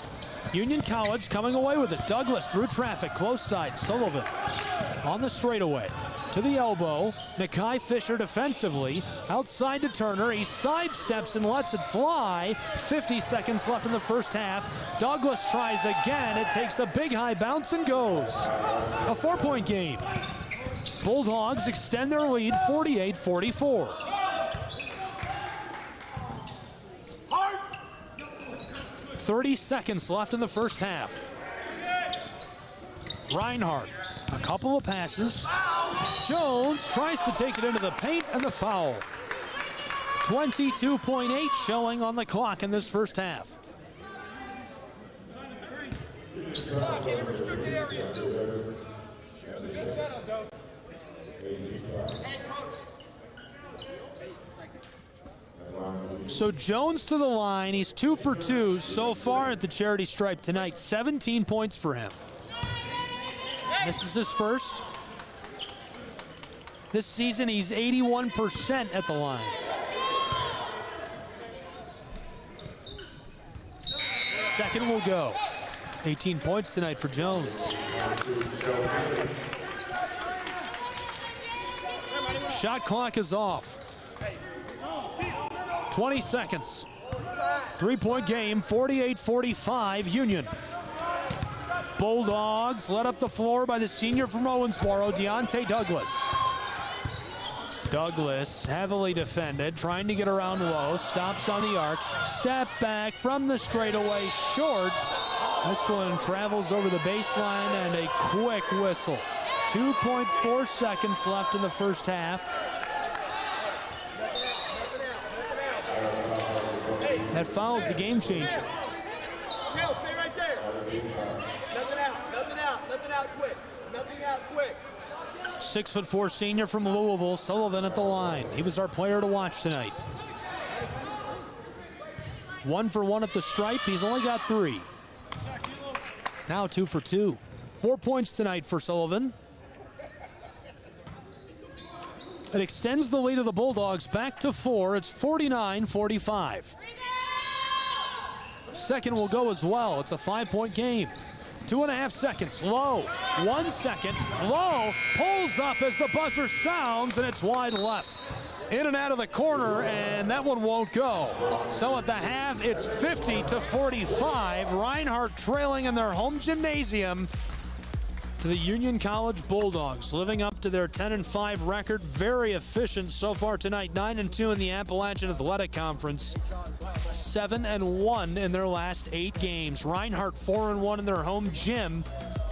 Union College coming away with it. Douglas through traffic, close side. Sullivan on the straightaway. To the elbow. Nakai Fisher defensively. Outside to Turner. He sidesteps and lets it fly. 50 seconds left in the first half. Douglas tries again. It takes a big high bounce and goes. A 4-point game. Bulldogs extend their lead 48-44. 30 seconds left in the first half. Reinhardt, a couple of passes. Jones tries to take it into the paint and the foul. 22.8 showing on the clock in this first half. So Jones to the line. He's 2 for 2 so far at the charity stripe tonight. 17 points for him. Misses his first. This season, he's 81% at the line. Second will go. 18 points tonight for Jones. Shot clock is off. 20 seconds. 3-point game, 48-45 Union. Bulldogs led up the floor by the senior from Owensboro, Deontay Douglas. Douglas, heavily defended, trying to get around low, stops on the arc, step back from the straightaway, short. This one travels over the baseline and a quick whistle. 2.4 seconds left in the first half. That fouls the game changer. Stay right there. Nothing out quick. Nothing out quick. 6'4" senior from Louisville, Sullivan at the line. He was our player to watch tonight. 1 for 1 at the stripe. He's only got 3. Now 2 for 2. 4 points tonight for Sullivan. It extends the lead of the Bulldogs back to 4. It's 49-45. Second will go as well. It's a 5-point game. 2.5 seconds. Low. 1 second. Low. Pulls up as the buzzer sounds, and it's wide left. In and out of the corner, and that one won't go. So at the half, it's 50-45. Reinhardt trailing in their home gymnasium to the Union College Bulldogs, living up to their 10-5 record. Very efficient so far tonight. 9-2 in the Appalachian Athletic Conference. 7-1 in their last 8 games. Reinhardt 4-1 in their home gym,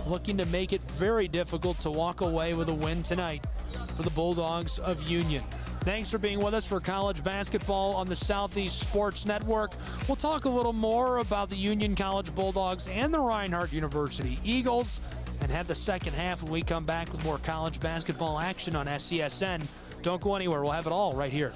looking to make it very difficult to walk away with a win tonight for the Bulldogs of Union. Thanks for being with us for college basketball on the Southeast Sports Network. We'll talk a little more about the Union College Bulldogs and the Reinhardt University Eagles, and have the second half when we come back with more college basketball action on SCSN. Don't go anywhere. We'll have it all right here.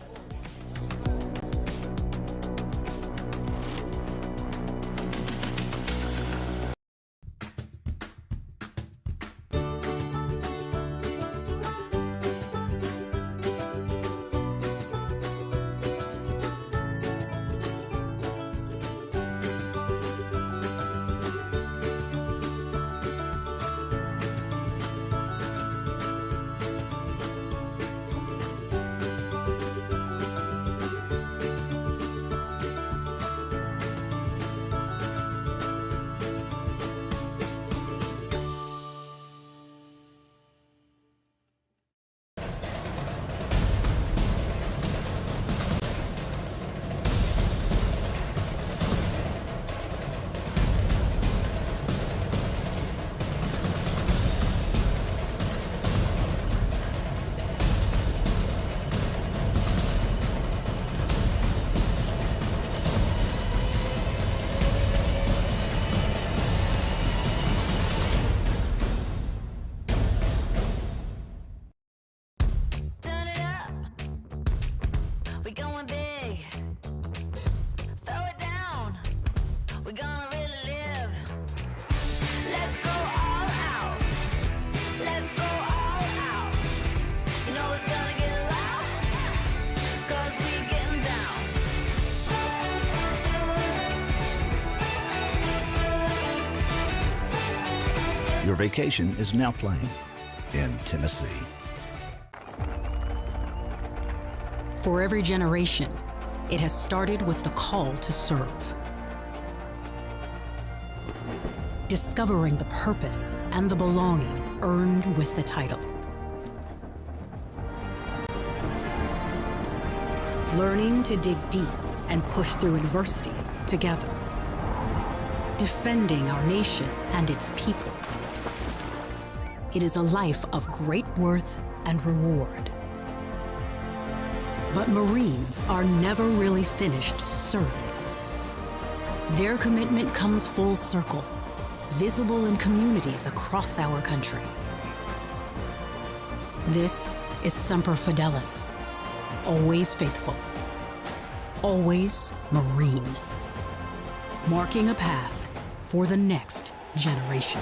Your vacation is now playing in Tennessee. For every generation, it has started with the call to serve. Discovering the purpose and the belonging earned with the title. Learning to dig deep and push through adversity together. Defending our nation and its people. It is a life of great worth and reward. But Marines are never really finished serving. Their commitment comes full circle, visible in communities across our country. This is Semper Fidelis, always faithful, always Marine, marking a path for the next generation.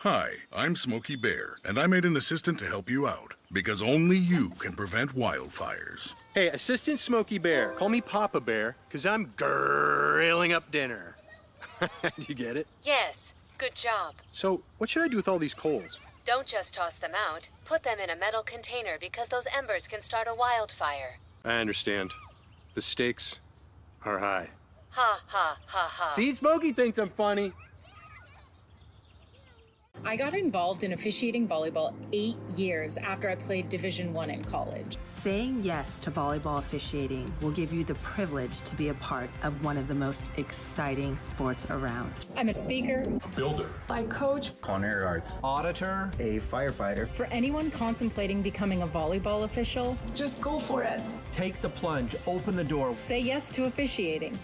Hi, I'm Smokey Bear, and I made an assistant to help you out, because only you can prevent wildfires. Hey, Assistant Smokey Bear, call me Papa Bear, because I'm grilling up dinner. Do you get it? Yes, good job. So, what should I do with all these coals? Don't just toss them out. Put them in a metal container because those embers can start a wildfire. I understand. The stakes are high. Ha ha ha ha. See, Smokey thinks I'm funny. I got involved in officiating volleyball 8 years after I played Division I in college. Saying yes to volleyball officiating will give you the privilege to be a part of one of the most exciting sports around. I'm a speaker, A builder. I coach, culinary arts, auditor, a firefighter. For anyone contemplating becoming a volleyball official, just go for it. take the plunge, open the door. Say yes to officiating.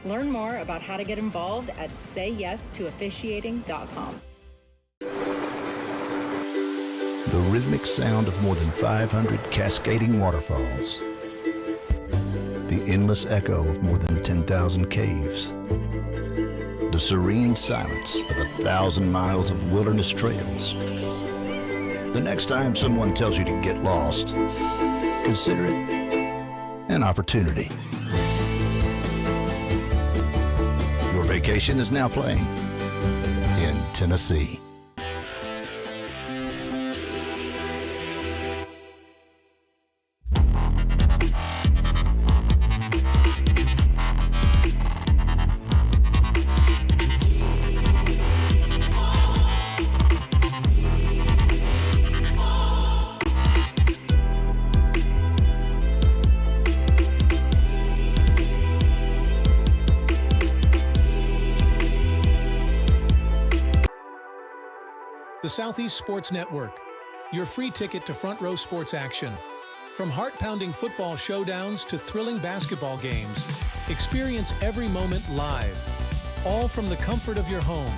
Learn more about how to get involved at sayyestoofficiating.com. The rhythmic sound of more than 500 cascading waterfalls. The endless echo of more than 10,000 caves. The serene silence of 1,000 miles of wilderness trails. The next time someone tells you to get lost, consider it an opportunity. Your vacation is now playing in Tennessee. The Southeast Sports Network, your free ticket to front row sports action. From heart-pounding football showdowns to thrilling basketball games, experience every moment live, all from the comfort of your home.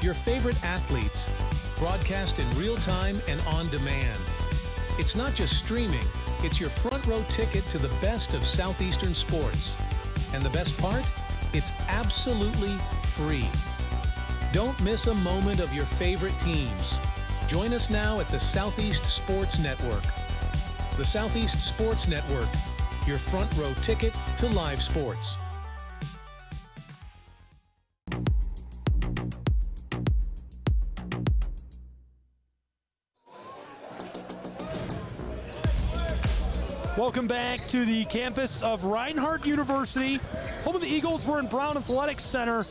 Your favorite athletes, broadcast in real time and on demand. It's not just streaming, it's your front row ticket to the best of Southeastern sports. And the best part? It's absolutely free. Don't miss a moment of your favorite teams. Join us now at the Southeast Sports Network. The Southeast Sports Network, your front row ticket to live sports. Welcome back to the campus of Reinhardt University. Home of the Eagles, we're in Brown Athletic Center.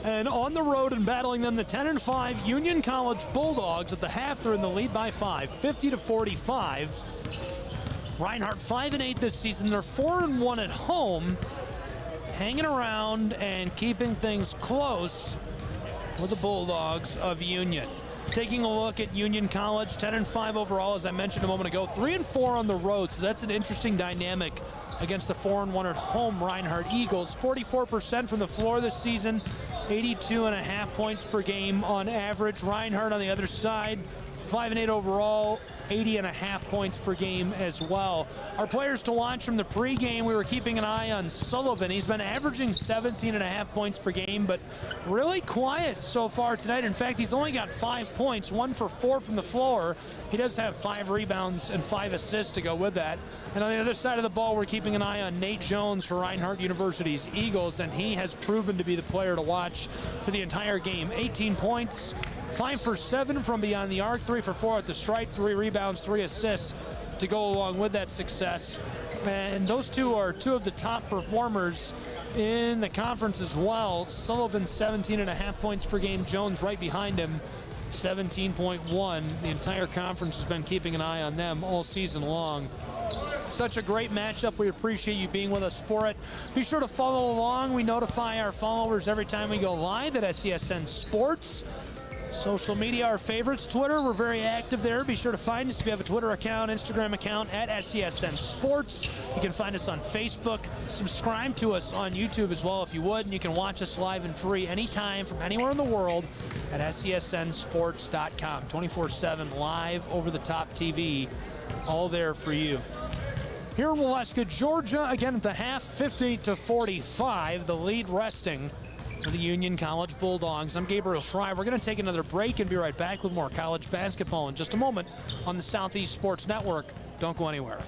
And on the road and battling them, the 10-5 Union College Bulldogs. At the half, they're in the lead by 5, 50-45. Reinhardt 5-8 this season. They're 4-1 at home, hanging around and keeping things close with the Bulldogs of Union. Taking a look at Union College, 10-5 overall, as I mentioned a moment ago, 3-4 on the road. So that's an interesting dynamic against the 4-1 at home Reinhardt Eagles. 44% from the floor this season, 82.5 points per game on average. Reinhardt on the other side, 5-8 overall, 80.5 points per game as well. Our players to watch from the pregame, we were keeping an eye on Sullivan. He's been averaging 17.5 points per game, but really quiet so far tonight. In fact, he's only got 5 points, 1 for 4 from the floor. He does have 5 rebounds and 5 assists to go with that. And on the other side of the ball, we're keeping an eye on Nate Jones for Reinhardt University's Eagles, and he has proven to be the player to watch for the entire game. 18 points, 5 for 7 from beyond the arc, 3 for 4 at the stripe, 3 rebounds, 3 assists to go along with that success. And those two are two of the top performers in the conference as well. Sullivan 17.5 points per game, Jones right behind him, 17.1. The entire conference has been keeping an eye on them all season long. Such a great matchup. We appreciate you being with us for it. Be sure to follow along. We notify our followers every time we go live at SCSN Sports. Social media, our favorites. Twitter, we're very active there. Be sure to find us if you have a Twitter account, Instagram account at SCSN Sports. You can find us on Facebook. Subscribe to us on YouTube as well if you would. And you can watch us live and free anytime from anywhere in the world at SCSNSports.com. 24/7 live over-the-top TV, all there for you. Here in Waleska, Georgia, again at the half, 50-45. The lead resting for the Union College Bulldogs. I'm Gabriel Schreier. We're going to take another break and be right back with more college basketball in just a moment on the Southeast Sports Network. Don't go anywhere.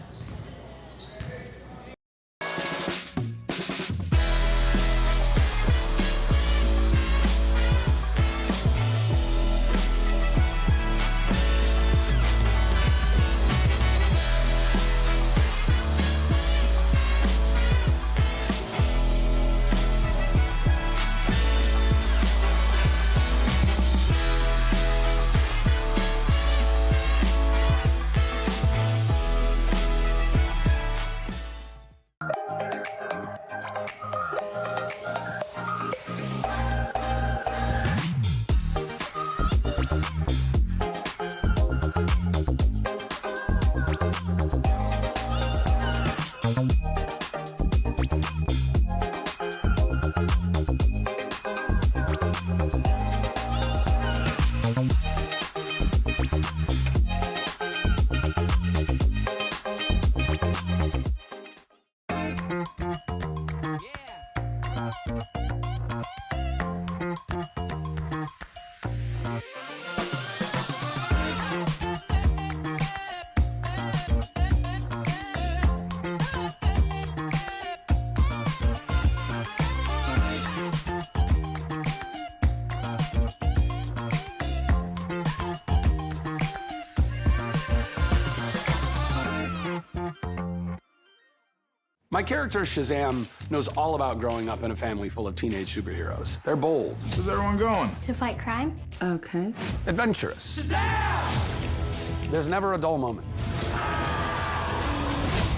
My character, Shazam, knows all about growing up in a family full of teenage superheroes. They're bold. Where's everyone going? To fight crime? Okay. Adventurous. Shazam! There's never a dull moment.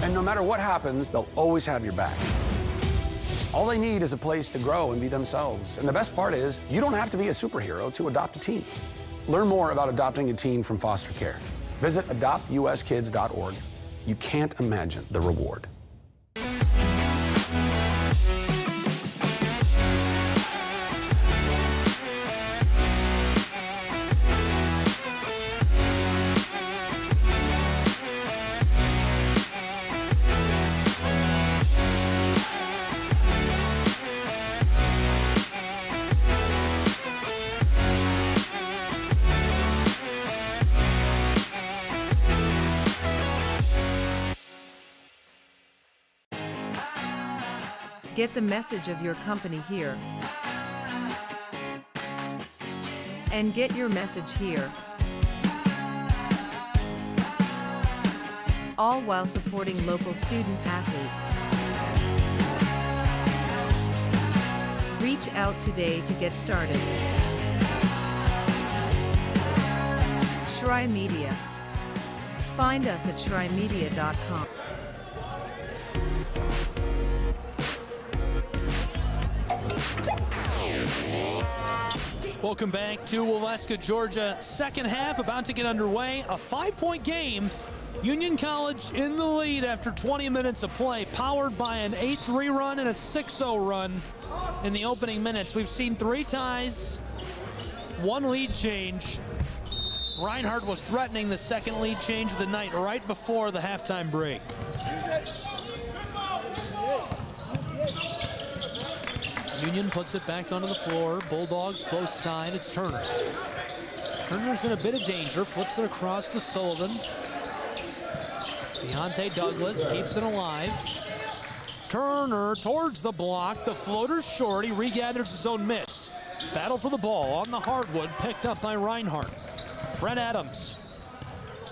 And no matter what happens, they'll always have your back. All they need is a place to grow and be themselves. And the best part is, you don't have to be a superhero to adopt a teen. Learn more about adopting a teen from foster care. Visit adoptuskids.org. You can't imagine the reward. Get the message of your company here. And get your message here. All while supporting local student athletes. Reach out today to get started. Shri Media. Find us at shrimedia.com. Welcome back to Waleska, Georgia. Second half about to get underway. A 5-point game. Union College in the lead after 20 minutes of play, powered by an 8-3 run and a 6-0 run in the opening minutes. We've seen 3 ties, 1 lead change. Reinhardt was threatening the second lead change of the night right before the halftime break. Union puts it back onto the floor. Bulldogs close side. It's Turner. Turner's in a bit of danger. Flips it across to Sullivan. Deontay Douglas keeps it alive. Turner towards the block. The floater's short. He regathers his own miss. Battle for the ball on the hardwood. Picked up by Reinhardt. Fred Adams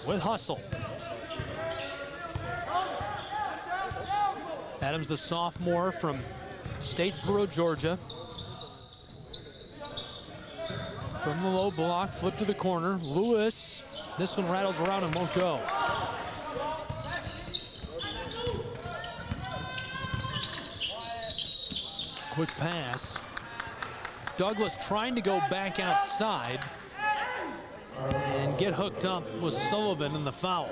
with hustle. Adams, the sophomore from Statesboro, Georgia. From the low block, flip to the corner. Lewis, this one rattles around and won't go. Quick pass. Douglas trying to go back outside and get hooked up with Sullivan in the foul.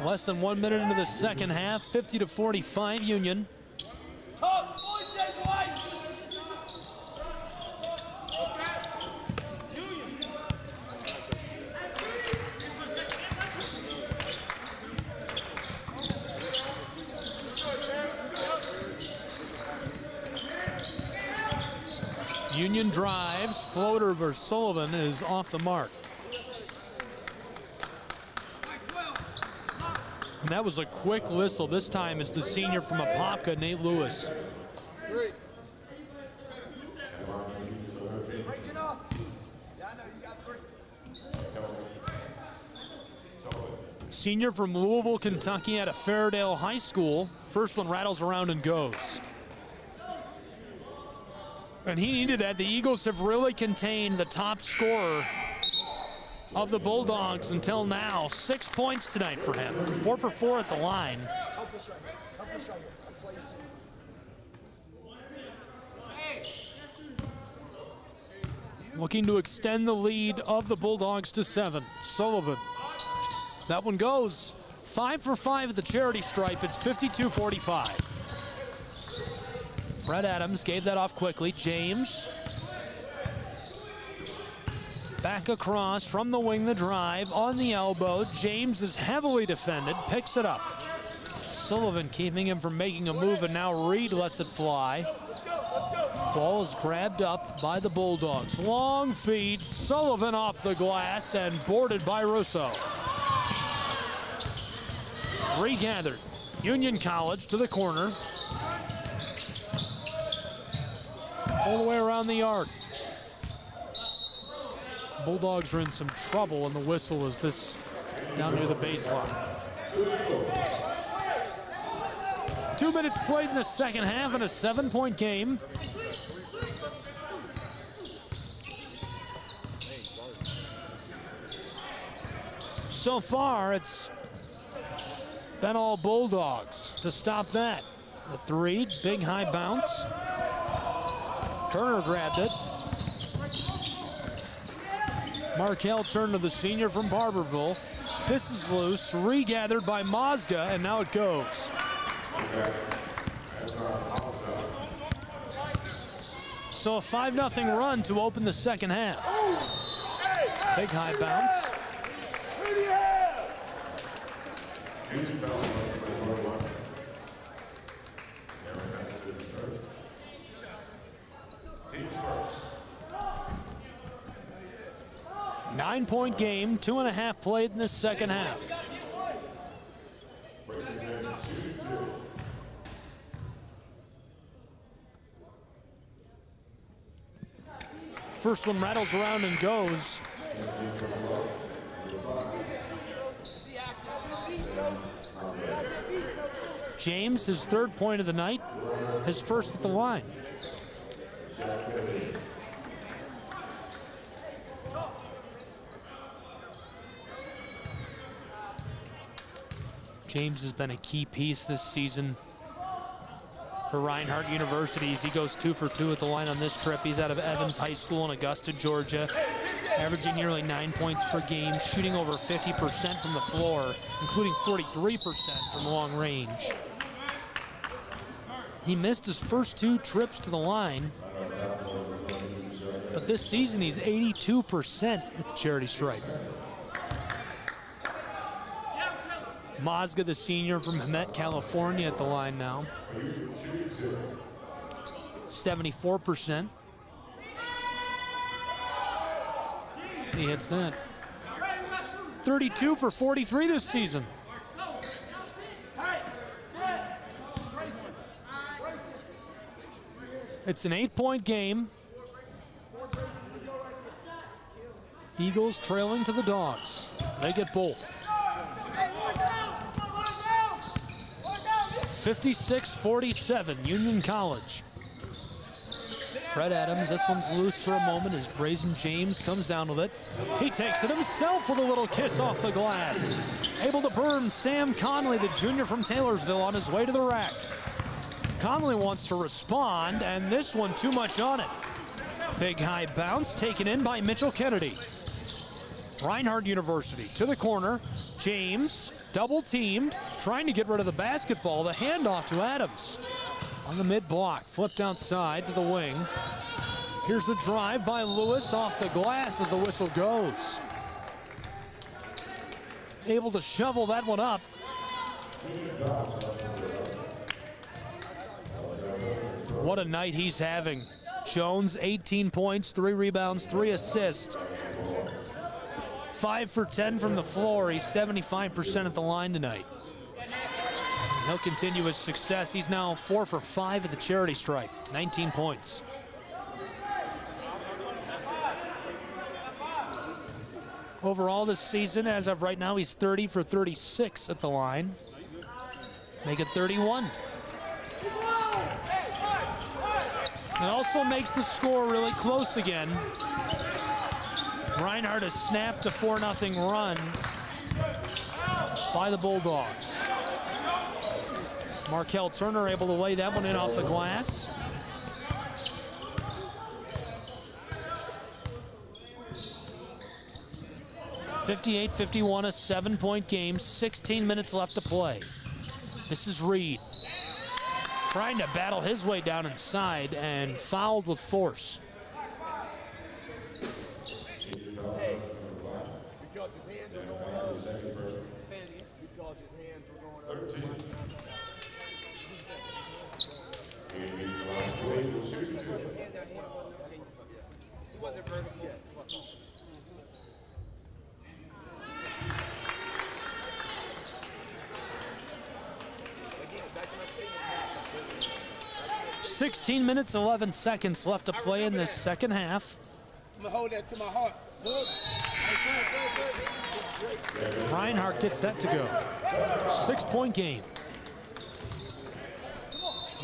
Less than 1 minute into the second half, 50-45 Union. Union drives, floater versus Sullivan is off the mark. And that was a quick whistle. This time it's the senior from Apopka, Nate Lewis. Senior from Louisville, Kentucky at a Fairdale High School. First one rattles around and goes. And he needed that. The Eagles have really contained the top scorer of the Bulldogs until now. 6 points tonight for him. 4 for 4 at the line. Looking to extend the lead of the Bulldogs to 7. Sullivan. That one goes. 5 for 5 at the charity stripe. It's 52-45. Fred Adams gave that off quickly. James. Back across from the wing, the drive on the elbow. James is heavily defended, picks it up. Sullivan keeping him from making a move, and now Reed lets it fly. Ball is grabbed up by the Bulldogs. Long feed, Sullivan off the glass and boarded by Russo. Regathered. Union College to the corner. All the way around the arc. Bulldogs are in some trouble, and the whistle is this down near the baseline. 2 minutes played in the second half in a 7-point game. So far, it's been all Bulldogs. To stop that, the three, big high bounce. Turner grabbed it. Markel turned to the senior from Barberville. This is loose, regathered by Mazga, and now it goes. So a 5-0 run to open the second half. Big high bounce. Nine-point game, 2.5 played in the second half. First one rattles around and goes. James, his third point of the night, his first at the line. James has been a key piece this season for Reinhardt University. He goes 2 for 2 at the line on this trip. He's out of Evans High School in Augusta, Georgia, averaging nearly 9 points per game, shooting over 50% from the floor, including 43% from long range. He missed his first 2 trips to the line, but this season he's 82% at the charity stripe. Mazga, the senior from Hemet, California, at the line now. 74%. He hits that. 32 for 43 this season. It's an 8-point game. Eagles trailing to the Dogs. They get both. 56-47, Union College. Fred Adams, this one's loose for a moment as Brazen James comes down with it. He takes it himself with a little kiss off the glass. Able to burn Sam Conley, the junior from Taylorsville, on his way to the rack. Conley wants to respond, and this one too much on it. Big high bounce taken in by Mitchell Kennedy. Reinhardt University to the corner. James double teamed, trying to get rid of the basketball. The handoff to Adams on the mid block, flipped outside to the wing. Here's the drive by Lewis off the glass as the whistle goes. Able to shovel that one up. What a night he's having. Jones, 18 points, 3 rebounds, 3 assists. 5 for 10 from the floor. He's 75% at the line tonight. And he'll continue his success. He's now 4 for 5 at the charity stripe, 19 points. Overall this season, as of right now, he's 30 for 36 at the line. Make it 31. It also makes the score really close again. Reinhardt has snapped a 4-0 run by the Bulldogs. Markel Turner able to lay that one in off the glass. (58-51), a 7-point game, 16 minutes left to play. This is Reed trying to battle his way down inside and fouled with force. (16 minutes, 11 seconds left to play in this second half. I'm gonna hold that to my heart. Reinhardt gets that to go. 6-point game.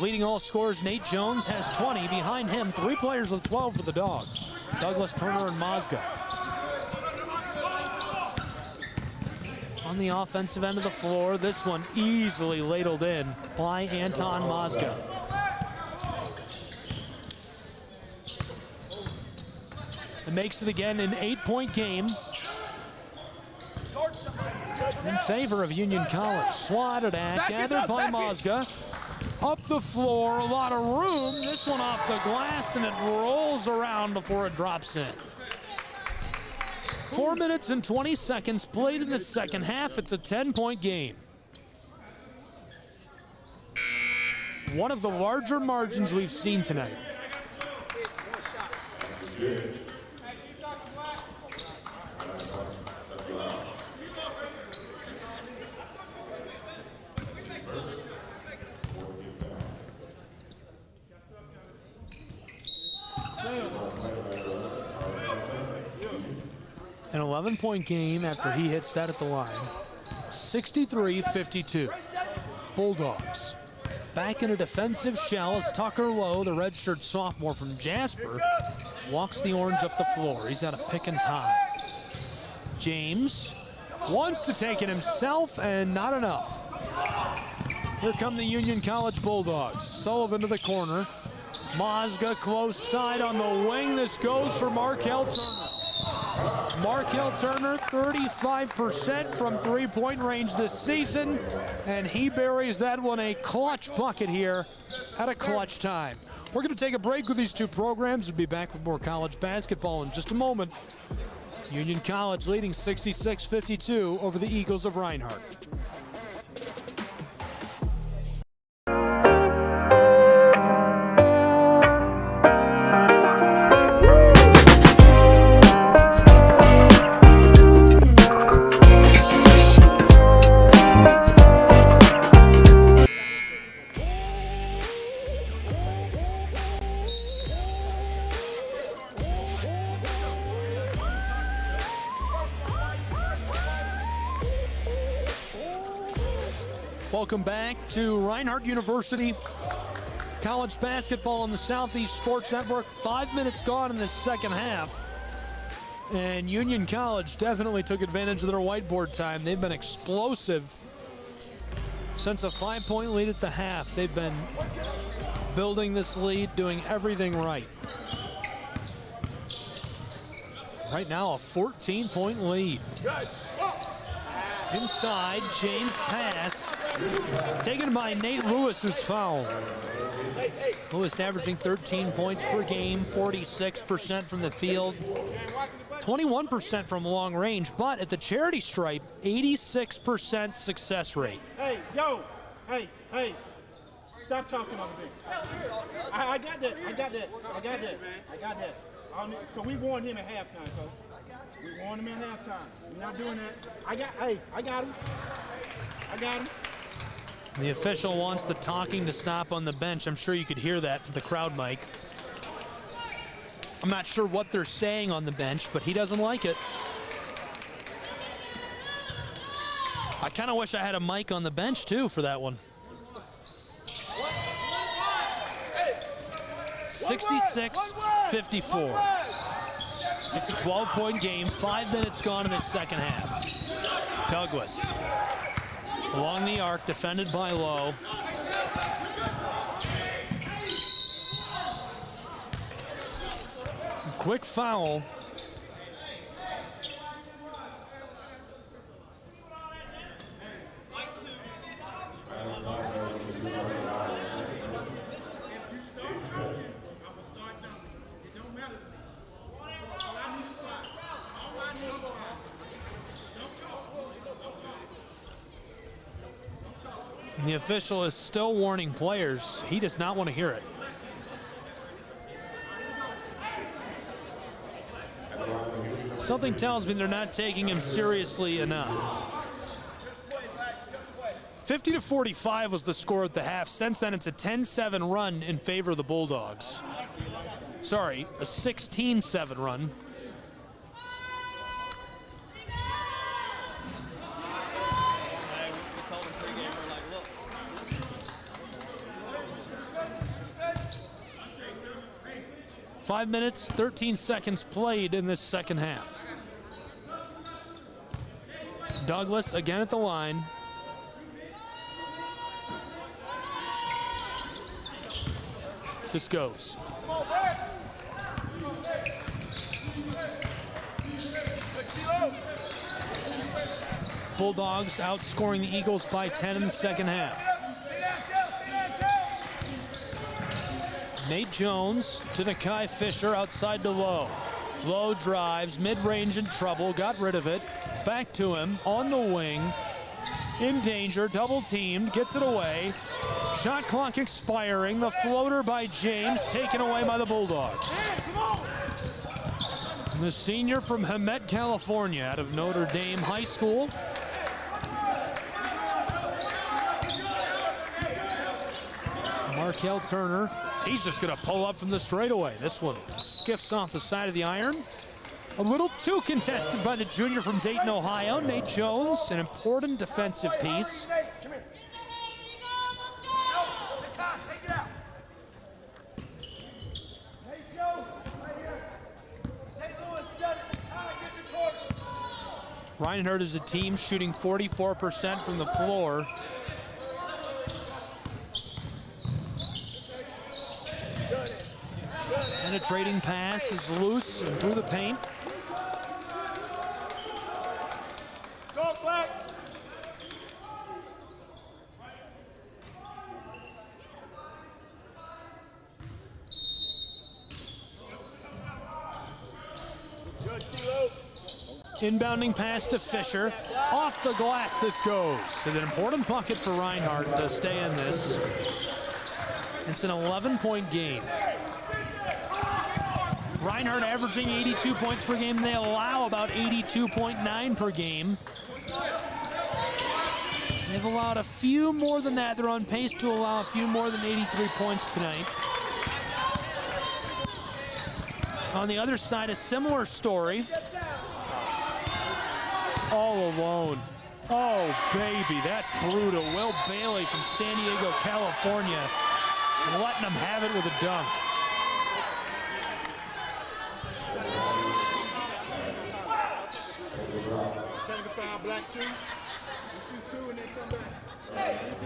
Leading all scorers, Nate Jones has 20. Behind him, 3 players with 12 for the Dogs. Douglas, Turner, and Mazga. On the offensive end of the floor, this one easily ladled in by Anton Mazga. It makes it again an 8-point game in favor of Union College. Swatted at, gathered by Mazga. Up the floor, a lot of room. This one off the glass, and it rolls around before it drops in. 4 minutes and 20 seconds played in the second half. It's a 10-point game. One of the larger margins we've seen tonight. An 11-point game after he hits that at the line. 63-52. Bulldogs back in a defensive shell as Tucker Lowe, the redshirt sophomore from Jasper, walks the orange up the floor. He's at a Pickens high. James wants to take it himself, and not enough. Here come the Union College Bulldogs. Sullivan to the corner. Mazga close side on the wing. This goes for Markel Turner. Markel Turner, 35% from three-point range this season, and he buries that one, a clutch bucket here at a clutch time. We're going to take a break with these two programs. We'll be back with more college basketball in just a moment. Union College leading 66-52 over the Eagles of Reinhardt. Welcome back to Reinhardt University. College basketball on the Southeast Sports Network. 5 minutes gone in this second half. And Union College definitely took advantage of their whiteboard time. They've been explosive since a 5-point lead at the half. They've been building this lead, doing everything right. Right now, a 14-point lead. Inside, James pass. Taken by Nate Lewis, who's fouled. Lewis averaging 13 points per game, 46% from the field, 21% from long range, but at the charity stripe, 86% success rate. Hey, yo, hey. Stop talking over there. I got that. So we warned him at halftime, Coach. We warned him at halftime. We're not doing that. I got him. The official wants the talking to stop on the bench. I'm sure you could hear that from the crowd mic. I'm not sure what they're saying on the bench, but he doesn't like it. I kind of wish I had a mic on the bench, too, for that one. 66-54. It's a 12-point game. 5 minutes gone in the second half. Douglas along the arc, defended by Lowe. Quick foul. The official is still warning players. He does not want to hear it. Something tells me they're not taking him seriously enough. 50-45 was the score at the half. Since then, it's a 10-7 run in favor of the Bulldogs. Sorry, a 16-7 run. Five minutes, 13 seconds played in this second half. Douglas again at the line. This goes. Bulldogs outscoring the Eagles by 10 in the second half. Nate Jones to Nakai Fisher, outside to Lowe. Lowe drives, mid-range in trouble, got rid of it. Back to him, on the wing, in danger, double-teamed, gets it away. Shot clock expiring, the floater by James, taken away by the Bulldogs. And the senior from Hemet, California, out of Notre Dame High School. Markel Turner. He's just going to pull up from the straightaway. This one skiffs off the side of the iron. A little too contested by the junior from Dayton, Ohio. Nate Jones, an important defensive piece. Reinhardt is a team shooting 44% from the floor. Penetrating pass is loose and through the paint. Go, Black. Inbounding pass to Fisher. Off the glass this goes. And an important bucket for Reinhardt to stay in this. It's an 11-point game. Reinhardt averaging 82 points per game. They allow about 82.9 per game. They've allowed a few more than that. They're on pace to allow a few more than 83 points tonight. On the other side, a similar story. All alone. Oh, baby, that's brutal. Will Bailey from San Diego, California, letting them have it with a dunk.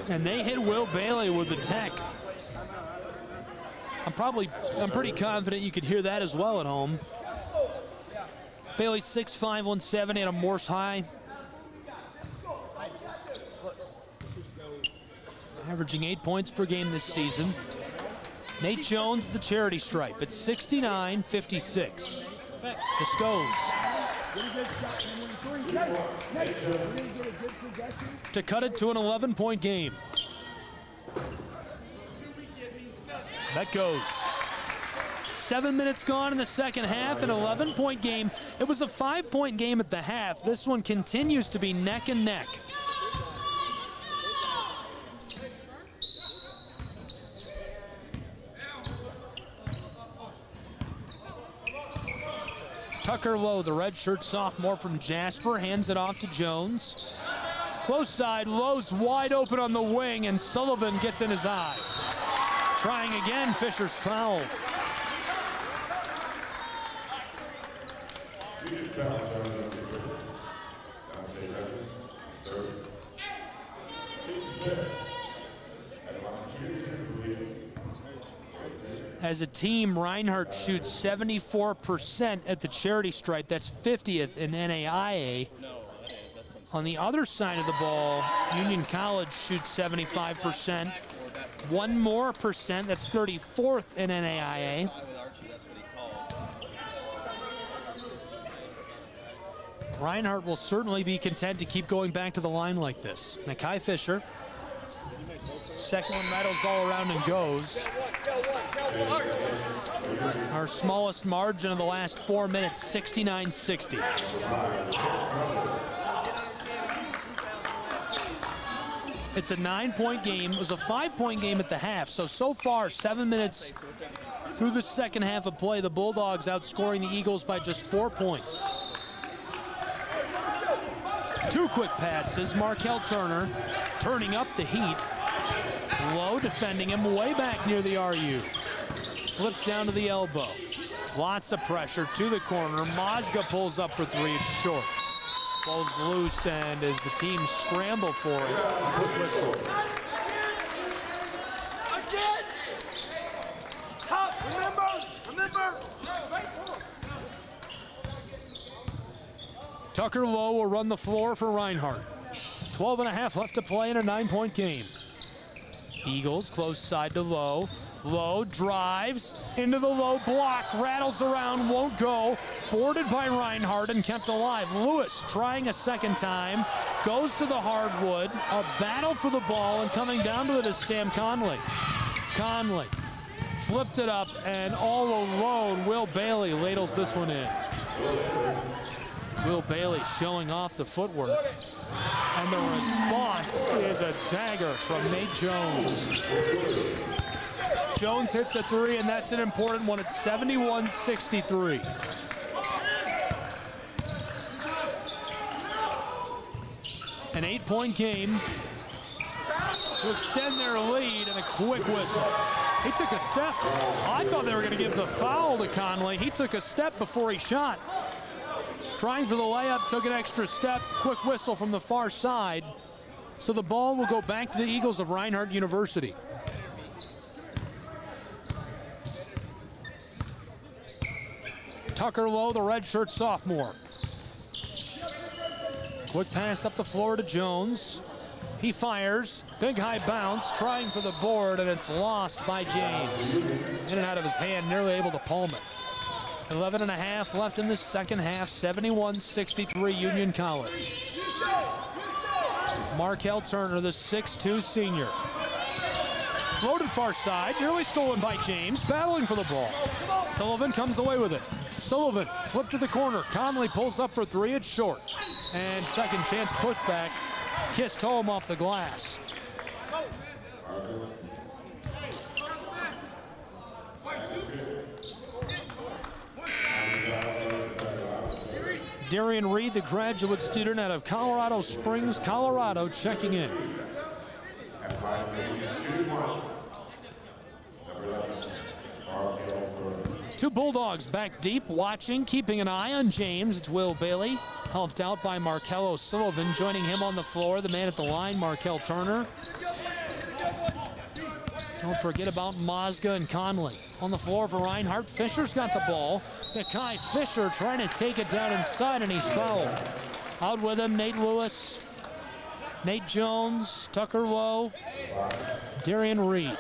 And they hit Will Bailey with the tech. I'm pretty confident you could hear that as well at home. Bailey 6'5", 170 at a Morse high. Averaging 8 points per game this season. Nate Jones, the charity stripe. It's 69-56. This goes. To cut it to an 11-point game. That goes. 7 minutes gone in the second half, an 11-point game. It was a 5-point game at the half. This one continues to be neck and neck. Tucker Lowe, the redshirt sophomore from Jasper, hands it off to Jones. Close side, Lowe's wide open on the wing, and Sullivan gets in his eye. Trying again, Fisher's fouled. As a team, Reinhardt shoots 74% at the charity stripe. That's 50th in NAIA. On the other side of the ball, Union College shoots 75%. One more percent, that's 34th in NAIA. Reinhardt will certainly be content to keep going back to the line like this. Nakai Fisher. Second one rattles all around and goes. Our smallest margin of the last 4 minutes, 69-60. It's a 9-point game. It was a 5-point game at the half. So far, 7 minutes through the second half of play, the Bulldogs outscoring the Eagles by just 4 points. 2 quick passes. Markel Turner turning up the heat. Lowe defending him way back near the RU. Flips down to the elbow. Lots of pressure to the corner. Mozga pulls up for 3. It's short. Falls loose, and as the team scramble for it, quick whistle. Again! Top, remember! Tucker Lowe will run the floor for Reinhardt. 12.5 left to play in a 9-point game. Eagles close side to Lowe. Lowe drives into the low block, rattles around, won't go. Boarded by Reinhardt and kept alive. Lewis trying a second time, goes to the hardwood. A battle for the ball, and coming down to it is Sam Conley. Conley flipped it up, and all alone, Will Bailey ladles this one in. Will Bailey showing off the footwork. And the response is a dagger from Nate Jones. Jones hits a 3, and that's an important one. It's 71-63. An 8-point game to extend their lead, and a quick whistle. He took a step. I thought they were going to give the foul to Conley. He took a step before he shot. Trying for the layup, took an extra step. Quick whistle from the far side. So the ball will go back to the Eagles of Reinhardt University. Tucker Lowe, the redshirt sophomore. Quick pass up the floor to Jones. He fires. Big high bounce, trying for the board, and it's lost by James. In and out of his hand, nearly able to palm it. 11.5 left in the second half, 71-63 Union College. Markel Turner, the 6'2 senior. Floated far side, nearly stolen by James, battling for the ball. Sullivan comes away with it. Sullivan flipped to the corner. Conley pulls up for 3, it's short. And second chance putback, kissed home off the glass. Darian Reed, the graduate student out of Colorado Springs, Colorado, checking in. Two Bulldogs back deep, watching, keeping an eye on James. It's Will Bailey, helped out by Markello Sullivan. Joining him on the floor, the man at the line, Markel Turner. Don't forget about Mozga and Conley. On the floor for Reinhardt, Fisher's got the ball. Nakai Fisher trying to take it down inside, and he's fouled. Out with him, Nate Lewis, Nate Jones, Tucker Lowe, Darian Reed.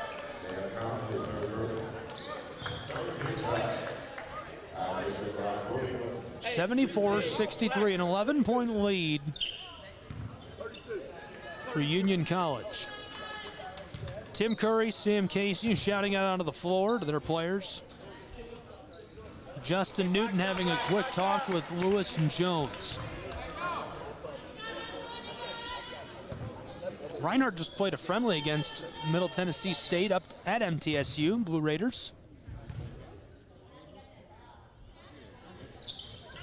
(74-63), an 11-point lead for Union College. Tim Curry, Sam Casey shouting out onto the floor to their players. Justin Newton having a quick talk with Lewis and Jones. Reinhardt just played a friendly against Middle Tennessee State up at MTSU, Blue Raiders.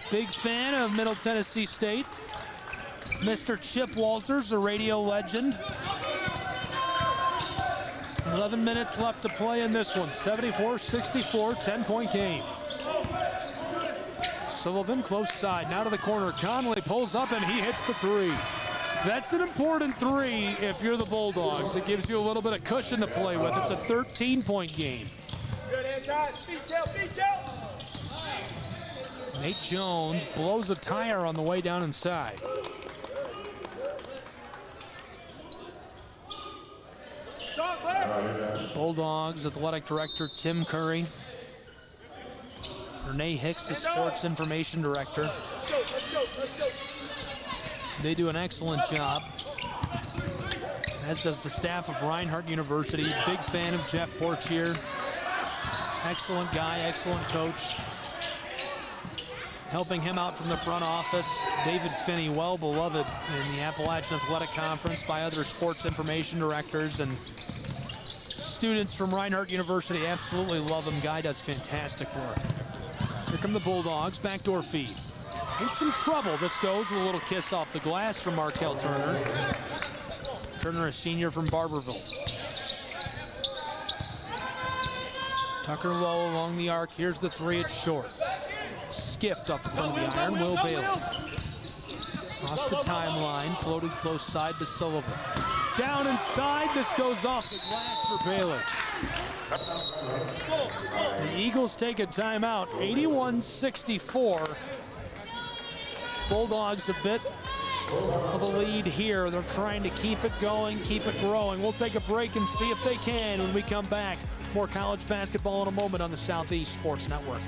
Big fan of Middle Tennessee State. Mr. Chip Walters, a radio legend. 11 minutes left to play in this one. 74-64, 10-point game. Sullivan close side, now to the corner. Conley pulls up and he hits the three. That's an important three if you're the Bulldogs. It gives you a little bit of cushion to play with. It's a 13-point game. Nate Jones blows a tire on the way down inside. Bulldogs athletic director Tim Curry. Renee Hicks, the sports information director. They do an excellent job, as does the staff of Reinhardt University. Big fan of Jeff Portier. Excellent guy, excellent coach. Helping him out from the front office, David Finney, well beloved in the Appalachian Athletic Conference by other sports information directors, and students from Reinhardt University absolutely love him. Guy does fantastic work. Here come the Bulldogs, backdoor feed. In some trouble, this goes with a little kiss off the glass from Markel Turner. Turner, a senior from Barberville. Tucker Lowe along the arc, here's the three, it's short. Skiffed off the front of the iron, Will Bailey. Across the timeline, floated close side to Sullivan. Down inside, this goes off the glass for Bailey. The Eagles take a timeout, 81-64. Bulldogs a bit of a lead here. They're trying to keep it going, keep it growing. We'll take a break and see if they can when we come back. More college basketball in a moment on the Southeast Sports Network.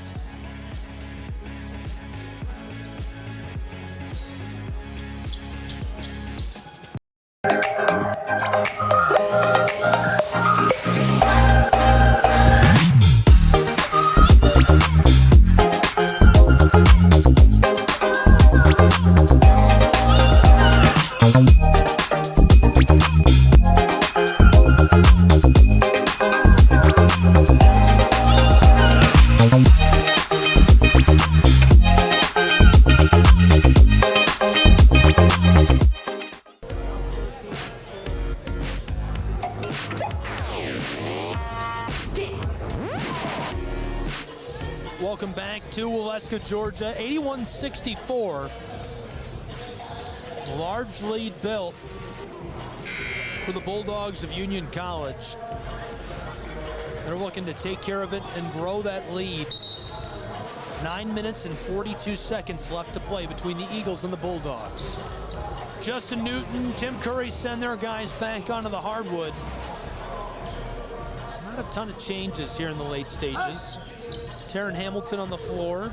Welcome back to Waleska, Georgia. 81-64. Large lead built for the Bulldogs of Union College. They're looking to take care of it and grow that lead. 9 minutes and 42 seconds left to play between the Eagles and the Bulldogs. Justin Newton, Tim Curry send their guys back onto the hardwood. Not a ton of changes here in the late stages. Taryn Hamilton on the floor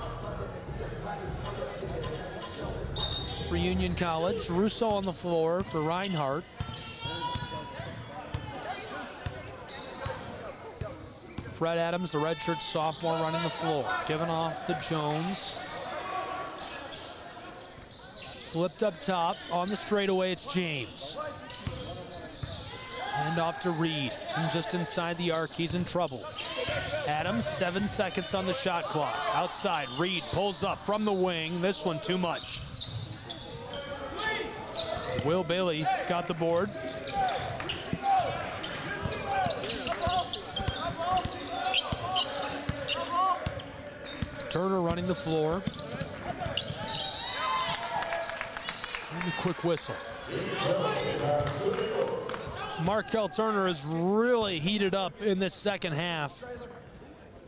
for Union College. Russo on the floor for Reinhardt. Fred Adams, the redshirt sophomore, running the floor. Given off to Jones. Flipped up top. On the straightaway, it's James. Hand off to Reed. From just inside the arc, he's in trouble. Adams, 7 seconds on the shot clock. Outside, Reed pulls up from the wing. This one too much. Will Bailey got the board. Turner running the floor. And a quick whistle. Markel Turner is really heated up in this second half.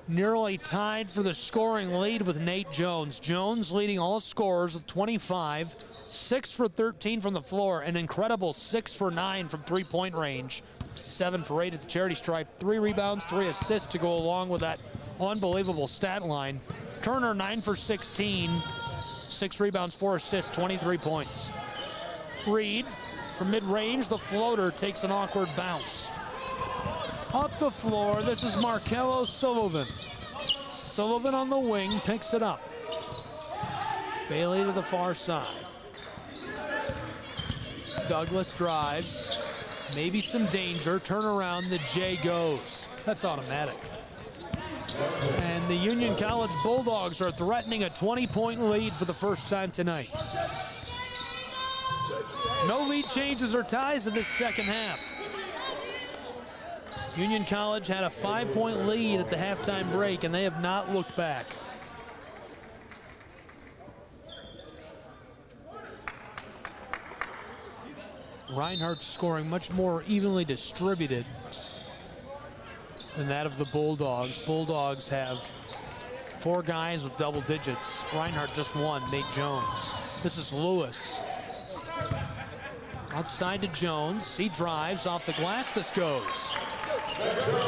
Nearly tied for the scoring lead with Nate Jones. Jones leading all scorers with 25, 6 for 13 from the floor, an incredible 6 for 9 from three-point range, 7 for 8 at the charity stripe, 3 rebounds, 3 assists to go along with that unbelievable stat line. Turner 9 for 16, 6 rebounds, 4 assists, 23 points. Reed from mid-range, the floater takes an awkward bounce. Up the floor, this is Markello Sullivan. Sullivan on the wing, picks it up. Bailey to the far side. Douglas drives. Maybe some danger. Turn around, the J goes. That's automatic. And the Union College Bulldogs are threatening a 20-point lead for the first time tonight. No lead changes or ties in this second half. Union College had a 5-point lead at the halftime break, and they have not looked back. Reinhardt scoring much more evenly distributed than that of the Bulldogs. Bulldogs have 4 guys with double digits. Reinhardt just one, Nate Jones. This is Lewis. Outside to Jones. He drives off the glass. This goes.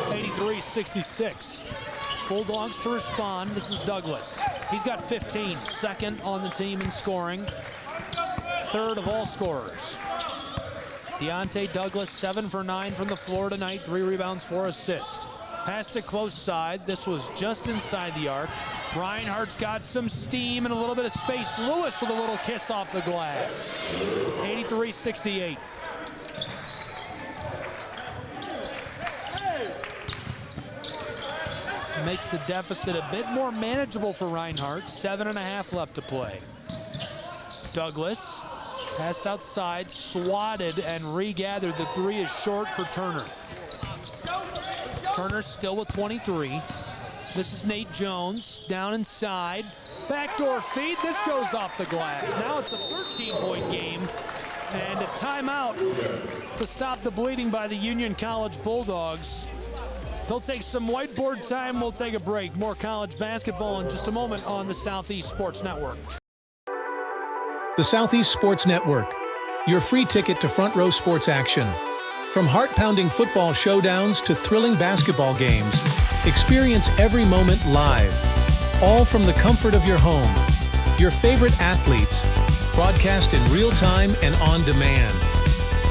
83-66. Bulldogs to respond. This is Douglas. He's got 15. Second on the team in scoring. Third of all scorers. Deontay Douglas, 7 for 9 from the floor tonight. 3 rebounds, 4 assists. Pass to close side. This was just inside the arc. Reinhardt's got some steam and a little bit of space. Lewis with a little kiss off the glass. 83-68. Makes the deficit a bit more manageable for Reinhardt. 7.5 left to play. Douglas passed outside, swatted, and regathered. The 3 is short for Turner. Turner still with 23. This is Nate Jones, down inside. Backdoor feed, this goes off the glass. Now it's a 13-point game, and a timeout to stop the bleeding by the Union College Bulldogs. They'll take some whiteboard time, we'll take a break. More college basketball in just a moment on the Southeast Sports Network. The Southeast Sports Network, your free ticket to front row sports action. From heart-pounding football showdowns to thrilling basketball games, experience every moment live, all from the comfort of your home. Your favorite athletes, broadcast in real time and on demand.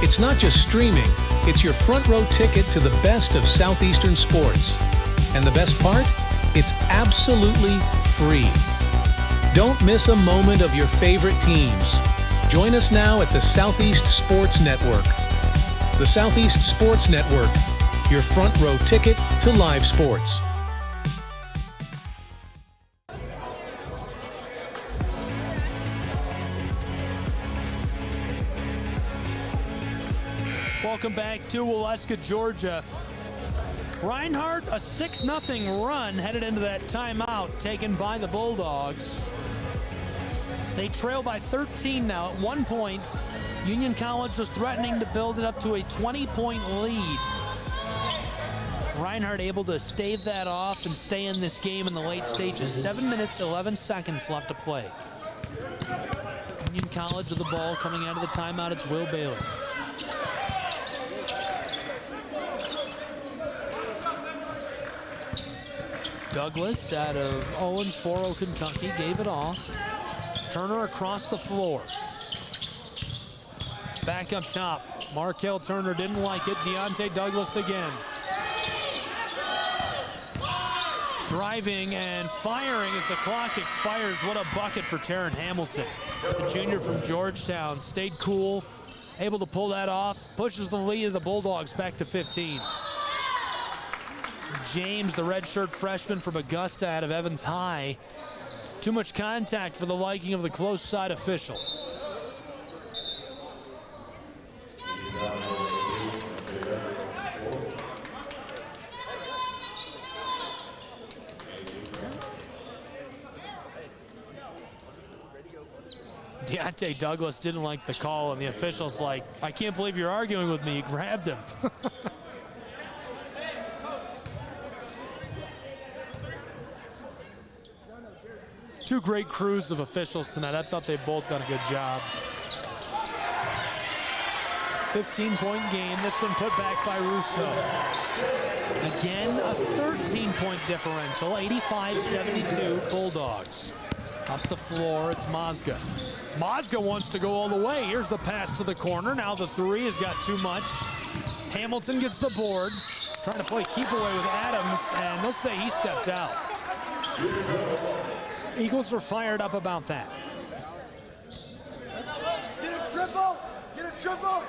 It's not just streaming, it's your front row ticket to the best of Southeastern sports. And the best part? It's absolutely free. Don't miss a moment of your favorite teams. Join us now at the Southeast Sports Network. The Southeast Sports Network, your front row ticket to live sports. Welcome back to Waleska, Georgia. Reinhardt, a 6-0 run headed into that timeout taken by the Bulldogs. They trail by 13 now. At one point, Union College was threatening to build it up to a 20-point lead. Reinhardt able to stave that off and stay in this game in the late stages. 7 minutes, 11 seconds left to play. Union College with the ball coming out of the timeout. It's Will Bailey. Douglas out of Owensboro, Kentucky, gave it off. Turner across the floor. Back up top. Markel Turner didn't like it. Deontay Douglas again. Driving and firing as the clock expires. What a bucket for Taryn Hamilton. The junior from Georgetown stayed cool, able to pull that off, pushes the lead of the Bulldogs back to 15. James, the redshirt freshman from Augusta out of Evans High. Too much contact for the liking of the close side official. Deontay Douglas didn't like the call, and the official's like, I can't believe you're arguing with me. He grabbed him. Two great crews of officials tonight. I thought they both done a good job. 15-point game. This one put back by Russo. Again, a 13-point differential. 85-72 Bulldogs. Up the floor, it's Mazga. Mazga wants to go all the way. Here's the pass to the corner. Now the 3 has got too much. Hamilton gets the board. trying to play keep away with Adams, and let's say he stepped out. Eagles are fired up about that. Get a triple! Get a triple!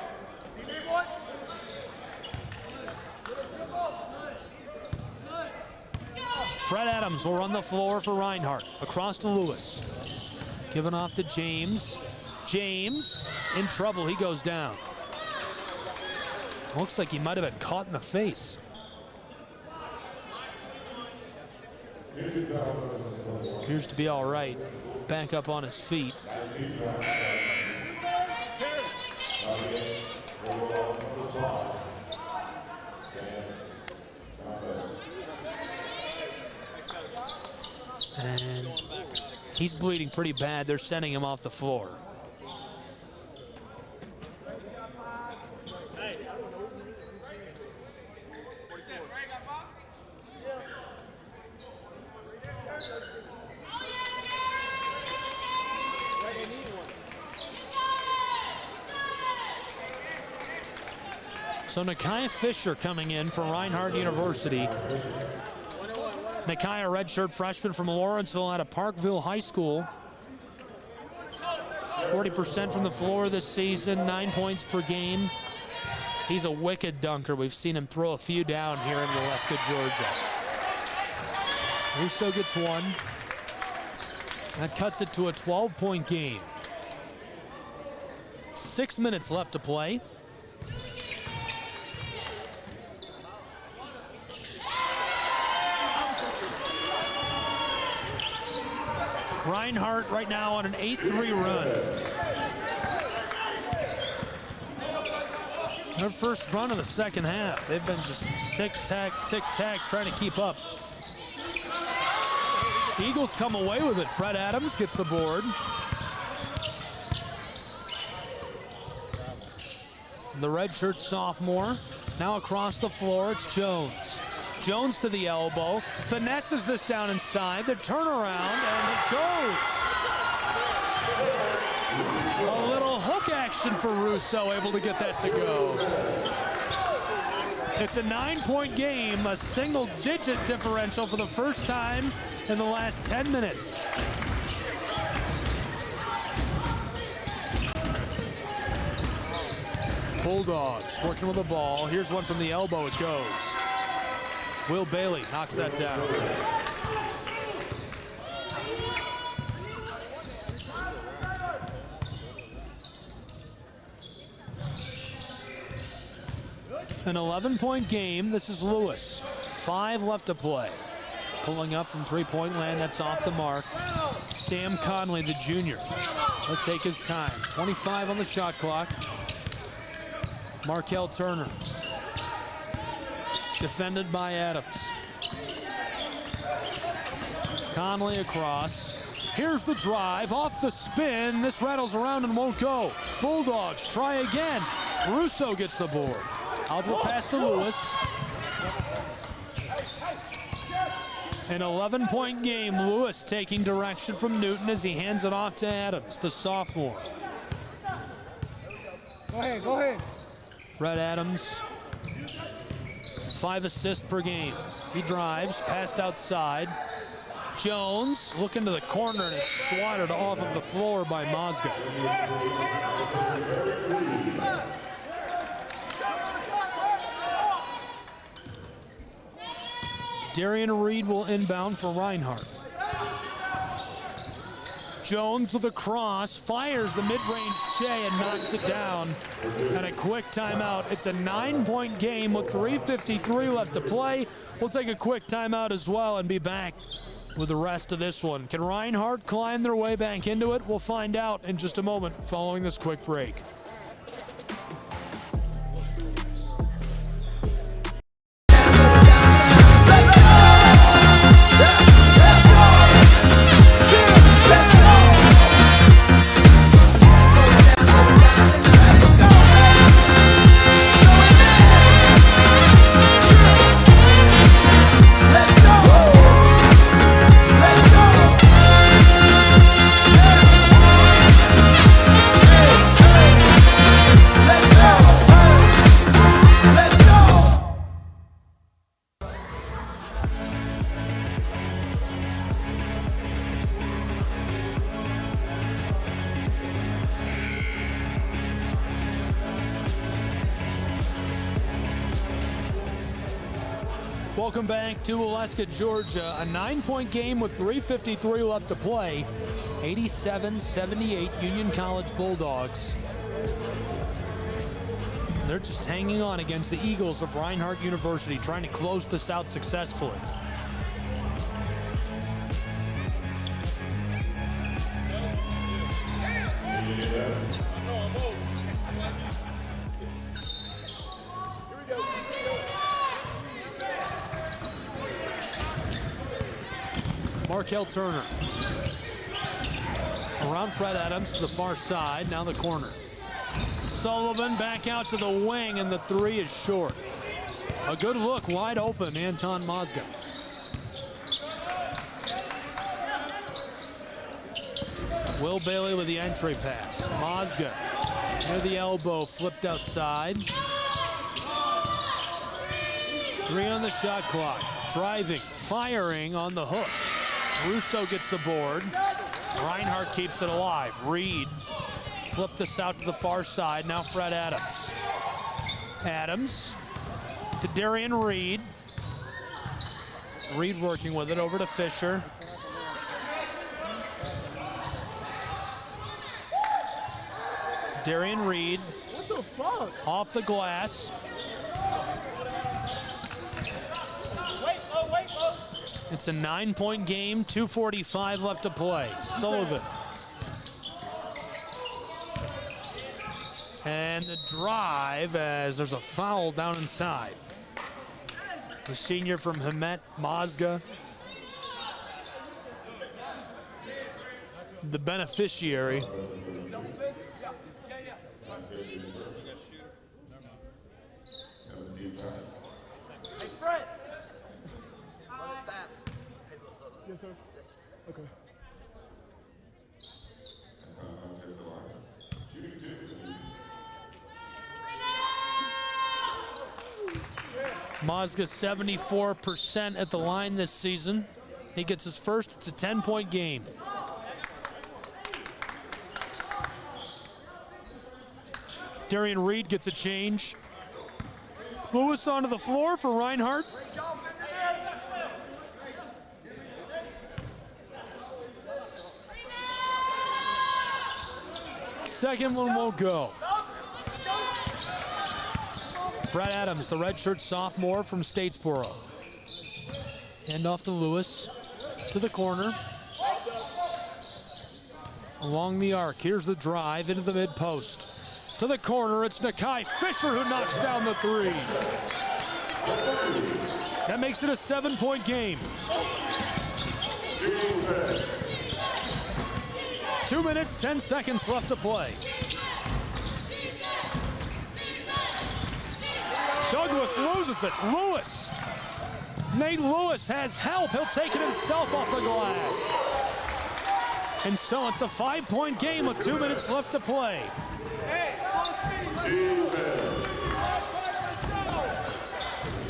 You need one? Fred Adams will run the floor for Reinhardt. Across to Lewis. Giving off to James. James in trouble. He goes down. Looks like he might have been caught in the face. Appears to be all right. Back up on his feet. And he's bleeding pretty bad. They're sending him off the floor. So Nakai Fisher coming in for Reinhardt University. Nakai, a redshirt freshman from Lawrenceville out of Parkville High School. 40% from the floor this season, 9 points per game. He's a wicked dunker. We've seen him throw a few down here in Waleska, Georgia. Russo gets one. That cuts it to a 12-point game. 6 minutes left to play. Reinhardt right now on an 8-3 run. Their first run of the second half. They've been just tick-tack, trying to keep up. Eagles come away with it. Fred Adams gets the board. The redshirt sophomore. Now across the floor, it's Jones. Jones to the elbow, finesses this down inside, the turnaround, and it goes. A little hook action for Russo, able to get that to go. It's a 9-point game, a single-digit differential for the first time in the last 10 minutes. Bulldogs working with the ball. Here's one from the elbow, it goes. Will Bailey knocks that down. An 11-point game. This is Lewis. 5 left to play. Pulling up from three-point land. That's off the mark. Sam Conley, the junior. He'll take his time. 25 on the shot clock. Markel Turner. Defended by Adams. Conley across. Here's the drive, off the spin. This rattles around and won't go. Bulldogs try again. Russo gets the board. Outlet pass to Lewis. An 11-point game. Lewis taking direction from Newton as he hands it off to Adams, the sophomore. Go ahead. Fred Adams. 5 assists per game. He drives, passed outside. Jones looking to the corner, and it's swatted off of the floor by Mozga. Darian Reed will inbound for Reinhardt. Jones with a cross, fires the mid-range J and knocks it down. And a quick timeout. It's a 9-point game with 3:53 left to play. We'll take a quick timeout as well and be back with the rest of this one. Can Reinhardt climb their way back into it? We'll find out in just a moment following this quick break. Welcome back to Alaska, Georgia. A 9-point game with 3:53 left to play. 87-78 Union College Bulldogs. They're just hanging on against the Eagles of Reinhardt University, trying to close this out successfully. Markel Turner. Around Fred Adams to the far side, now the corner. Sullivan back out to the wing, and the three is short. A good look, wide open, Anton Mozga. Will Bailey with the entry pass. Mozga near the elbow, flipped outside. 3 on the shot clock. Driving, firing on the hook. Russo gets the board. Reinhardt keeps it alive. Reed flipped this out to the far side. Now Fred Adams. Adams to Darian Reed. Reed working with it over to Fisher. Darian Reed off the glass. It's a 9-point game, 2:45 left to play. Sullivan. And the drive as there's a foul down inside. The senior from Hemet, Mozga. The beneficiary. Hey, Fred! Yes, sir. Okay. Mozga 74% at the line this season. He gets his first. It's a 10-point game. Darian Reed gets a change. Lewis onto the floor for Reinhardt. Second one won't go. Fred Adams, the redshirt sophomore from Statesboro. Hand off to Lewis, to the corner. Along the arc, here's the drive into the mid-post. To the corner, it's Nakai Fisher who knocks down the three. That makes it a 7-point game. 2 minutes, 10 seconds left to play. Douglas loses it. Lewis. Nate Lewis has help. He'll take it himself off the glass. And so it's a 5-point game with 2 minutes left to play.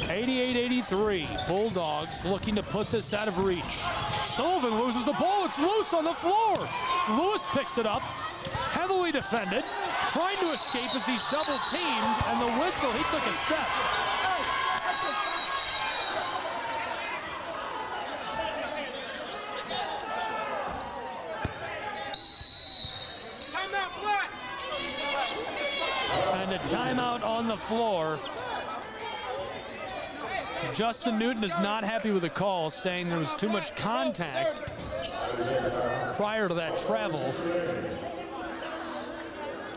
88-83. Bulldogs looking to put this out of reach. Sullivan loses the ball. It's loose on the floor. Lewis picks it up. Heavily defended. Trying to escape as he's double teamed. And the whistle, he took a step. And a timeout on the floor. Justin Newton is not happy with the call, saying there was too much contact prior to that travel.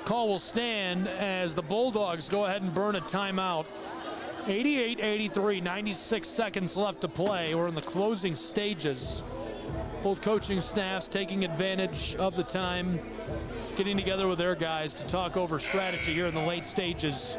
Call will stand as the Bulldogs go ahead and burn a timeout. 88-83, 96 seconds left to play. We're in the closing stages. Both coaching staffs taking advantage of the time, getting together with their guys to talk over strategy here in the late stages.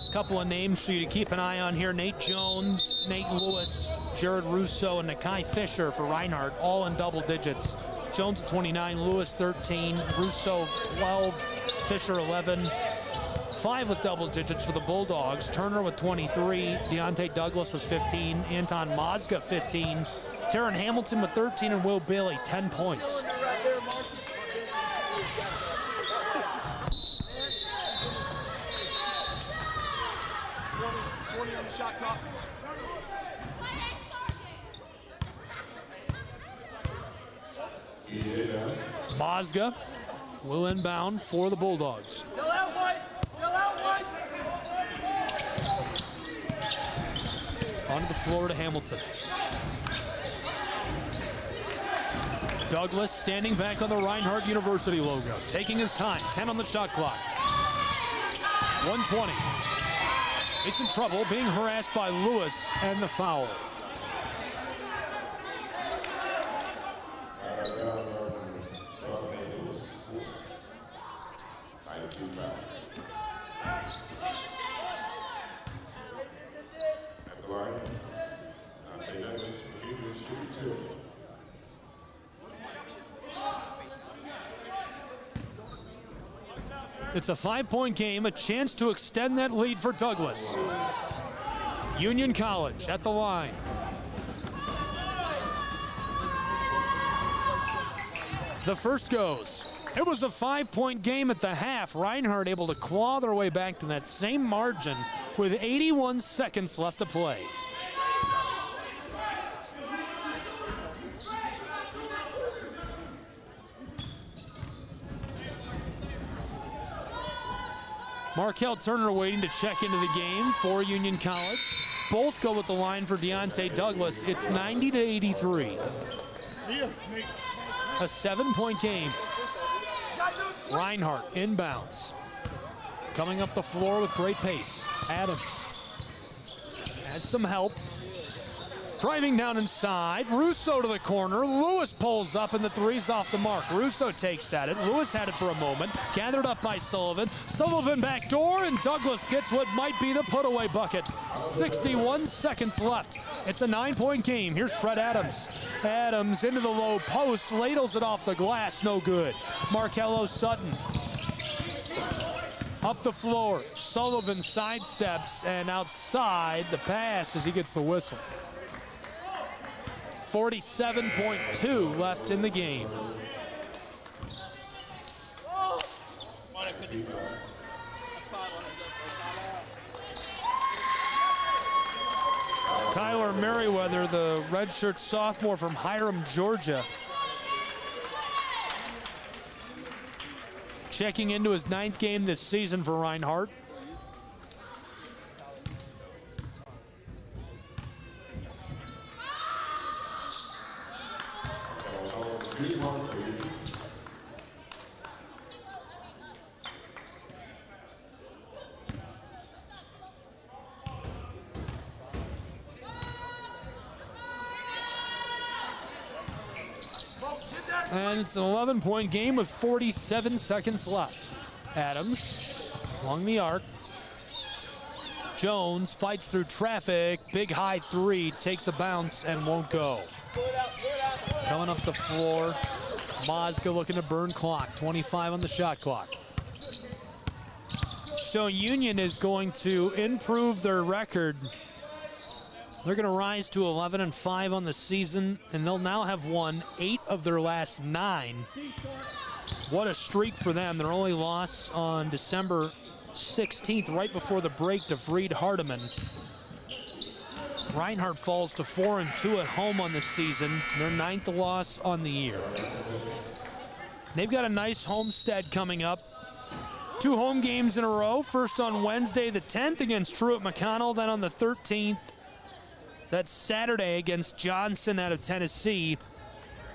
A couple of names for you to keep an eye on here. Nate Jones, Nate Lewis, Jared Russo, and Nakai Fisher for Reinhardt, all in double digits. Jones at 29, Lewis 13, Russo 12, Fisher 11. 5 with double digits for the Bulldogs. Turner with 23, Deontay Douglas with 15, Anton Mozga 15, Taron Hamilton with 13, and Will Bailey 10 points. 20 on the shot Mazga will inbound for the Bulldogs. Still out one. Still out one. Onto the floor to Hamilton. Douglas standing back on the Reinhardt University logo, taking his time. 10 on the shot clock. 120. He's in trouble, being harassed by Lewis, and the foul. It's a 5-point game, a chance to extend that lead for Douglas. Union College at the line. The first goes. It was a 5-point game at the half. Reinhardt able to claw their way back to that same margin with 81 seconds left to play. Markel Turner waiting to check into the game for Union College. Both go with the line for Deontay Douglas. It's 90-83. A 7-point game. Reinhardt inbounds. Coming up the floor with great pace. Adams has some help. Driving down inside. Russo to the corner. Lewis pulls up and the three's off the mark. Russo takes at it. Lewis had it for a moment. Gathered up by Sullivan. Sullivan backdoor, and Douglas gets what might be the put-away bucket. 61 seconds left. It's a 9-point game. Here's Fred Adams. Adams into the low post. Ladles it off the glass. No good. Markello Sutton. Up the floor. Sullivan sidesteps, and outside the pass as he gets the whistle. 47.2 left in the game. Tyler Merriweather, the redshirt sophomore from Hiram, Georgia, checking into his 9th game this season for Reinhardt. And it's an 11-point game with 47 seconds left. Adams along the arc. Jones fights through traffic. Big high three, takes a bounce and won't go. Coming up the floor, Mazga looking to burn clock. 25 on the shot clock. So Union is going to improve their record. They're going to rise to 11-5 on the season, and they'll now have won 8 of their last 9. What a streak for them. Their only loss on December 16th, right before the break, to Freed Hardeman. Reinhardt falls to 4-2 at home on the season, their 9th loss on the year. They've got a nice homestead coming up. 2 home games in a row. First on Wednesday the 10th against Truett McConnell, then on the 13th. That's Saturday against Johnson out of Tennessee.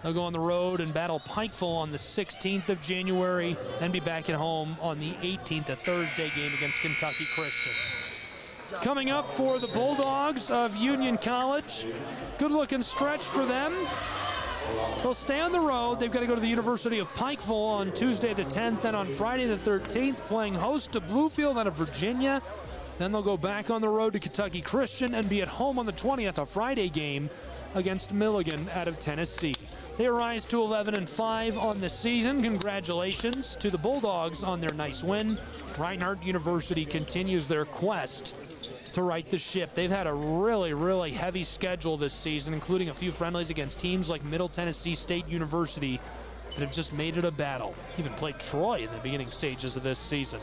They'll go on the road and battle Pikeville on the 16th of January, then be back at home on the 18th, a Thursday game against Kentucky Christian. Coming up for the Bulldogs of Union College, good-looking stretch for them. They'll stay on the road. They've got to go to the University of Pikeville on Tuesday the 10th, and on Friday the 13th, playing host to Bluefield out of Virginia. Then they'll go back on the road to Kentucky Christian and be at home on the 20th, a Friday game against Milligan out of Tennessee. They rise to 11-5 on the season. Congratulations to the Bulldogs on their nice win. Reinhardt University continues their quest to right the ship. They've had a really, really heavy schedule this season, including a few friendlies against teams like Middle Tennessee State University that have just made it a battle. Even played Troy in the beginning stages of this season.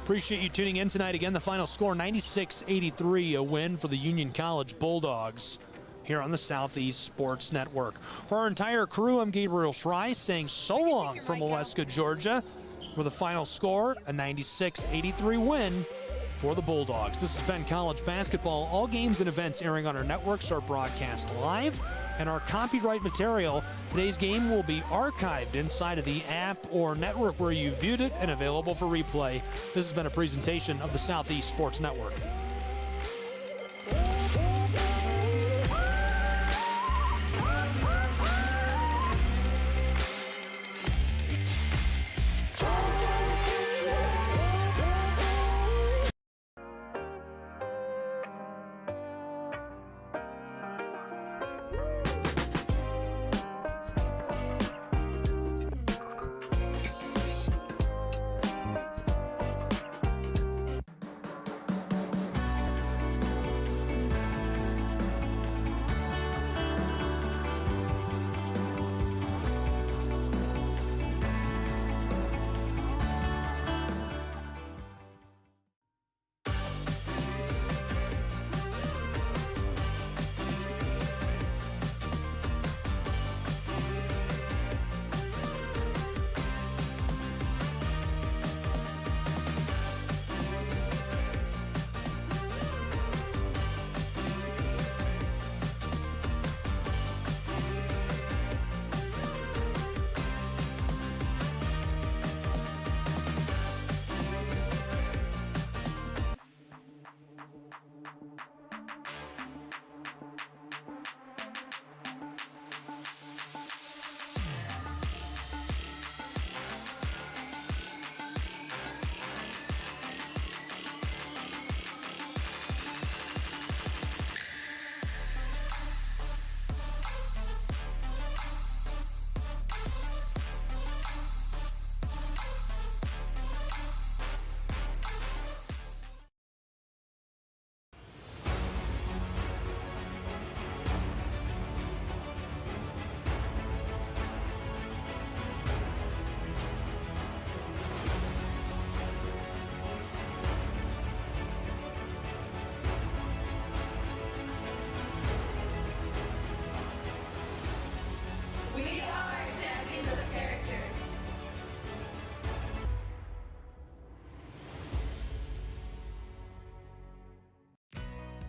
Appreciate you tuning in tonight. Again, the final score 96-83, a win for the Union College Bulldogs here on the Southeast Sports Network. For our entire crew, I'm Gabriel Schrei saying so long from Waleska, Georgia, with the final score, a 96-83 win for the Bulldogs. This has been College Basketball. All games and events airing on our networks are broadcast live, and our copyright material, today's game, will be archived inside of the app or network where you viewed it and available for replay. This has been a presentation of the Southeast Sports Network.